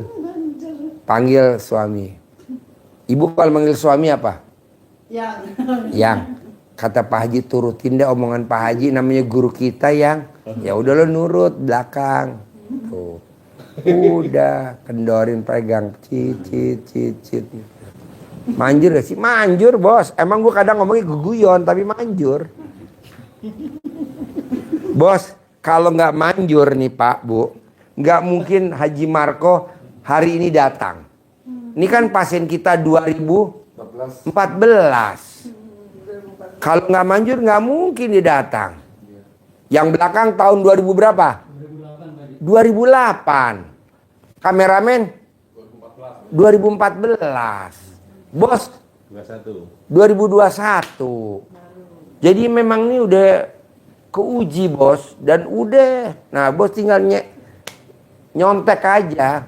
Panggil suami. Ibu kalau manggil suami apa? Yang. Kata Pak Haji turutin deh omongan Pak Haji, namanya guru kita yang. Ya udah lo nurut belakang. Tuh. Udah kendorin pegang cit. Manjur gak sih? Manjur bos. Emang gue kadang ngomongnya guguyon tapi manjur. Bos, kalau nggak manjur nih Pak Bu, nggak mungkin Haji Marco hari ini datang. Ini kan pasien kita 2014. Kalau nggak manjur nggak mungkin dia datang. Yang belakang tahun 2000 berapa? 2008. Kameramen 2014. Bos 2021. Jadi memang ini udah keuji bos. Dan udah. Nah bos tinggal nyontek aja.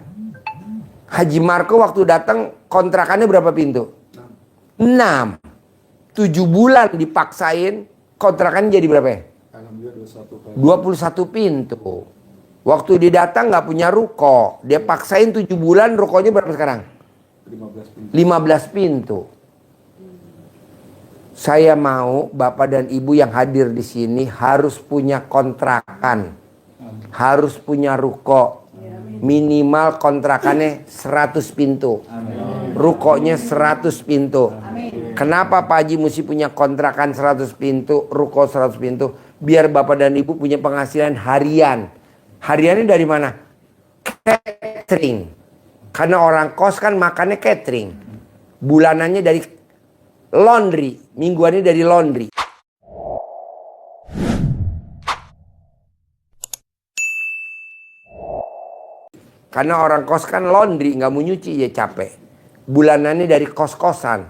Haji Marco waktu datang kontrakannya berapa pintu? 6. 7 bulan dipaksain. Kontrakannya jadi berapa ya? 21 pintu. Waktu dia datang nggak punya ruko. Dia paksain 7 bulan, rukonya berapa sekarang? 15 pintu. Saya mau Bapak dan Ibu yang hadir di sini harus punya kontrakan. Harus punya ruko. Minimal kontrakannya 100 pintu. Rukonya 100 pintu. Kenapa Pak Haji mesti punya kontrakan 100 pintu, ruko 100 pintu? Biar Bapak dan Ibu punya penghasilan harian. Hariannya dari mana? Catering. Karena orang kos kan makannya catering. Bulanannya dari laundry. Mingguannya dari laundry. Karena orang kos kan laundry. Nggak mau nyuci ya capek. Bulanannya dari kos-kosan.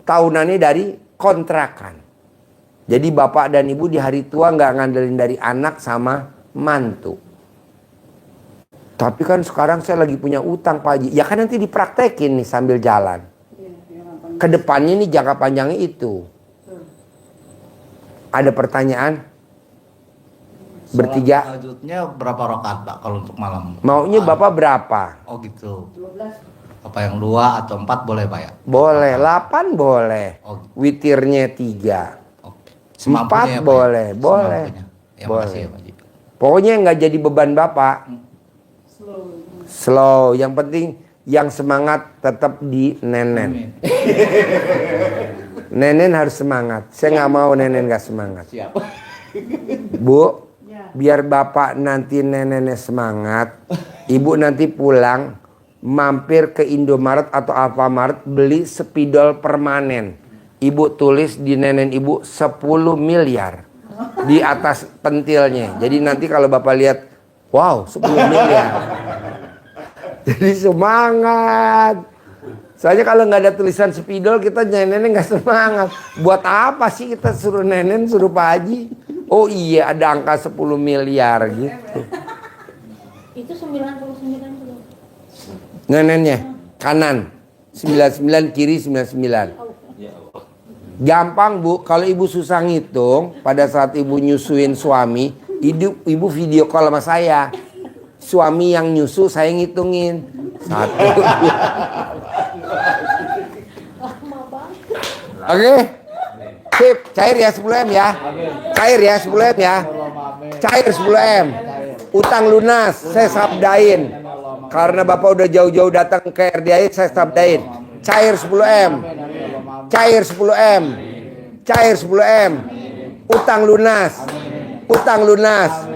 Tahunannya dari kontrakan. Jadi bapak dan ibu di hari tua nggak ngandelin dari anak sama mantu. Tapi kan sekarang saya lagi punya utang Pak Haji. Ya kan nanti dipraktekin nih sambil jalan. Kedepannya nih jangka panjangnya itu. Ada pertanyaan? Bertiga. Selanjutnya berapa rakaat Pak kalau untuk malam? Maunya Bapak berapa? Oh gitu. Apa yang 2 atau 4 boleh Pak ya? Boleh, 8 boleh. Oh. Witirnya 3. Oke. 4 boleh, boleh. Ya, boleh. makasih ya Pak Haji. Pokoknya nggak jadi beban Bapak. Slow. Yang penting yang semangat tetap di Nenen. Nenen harus semangat. Saya nggak mau Nenen nggak semangat. Siap. Bu, biar Bapak nanti nenennya semangat. Ibu nanti pulang mampir ke Indomaret atau Alfamart beli spidol permanen. Ibu tulis di Nenen Ibu 10 miliar di atas pentilnya. Jadi nanti kalau Bapak lihat, wow 10 miliar. Jadi semangat. Soalnya kalau nggak ada tulisan spidol kita nenennya nggak semangat. Buat apa sih kita suruh Nenen, suruh Pak Haji? Oh iya ada angka 10 miliar gitu. Itu 99 Nenennya kanan 99, kiri 99. Gampang Bu, kalau ibu susah ngitung pada saat ibu nyusuin suami, ibu video call sama saya. Suami yang nyusu saya ngitungin 1, 2. Oke. Sip, cair ya 10M ya. Cair ya 10M ya. Cair 10M. Utang lunas saya sabdain. Karena Bapak udah jauh-jauh datang ke RDI, saya sabdain. Cair 10M. Cair 10M. Cair 10M. Utang lunas. Utang lunas.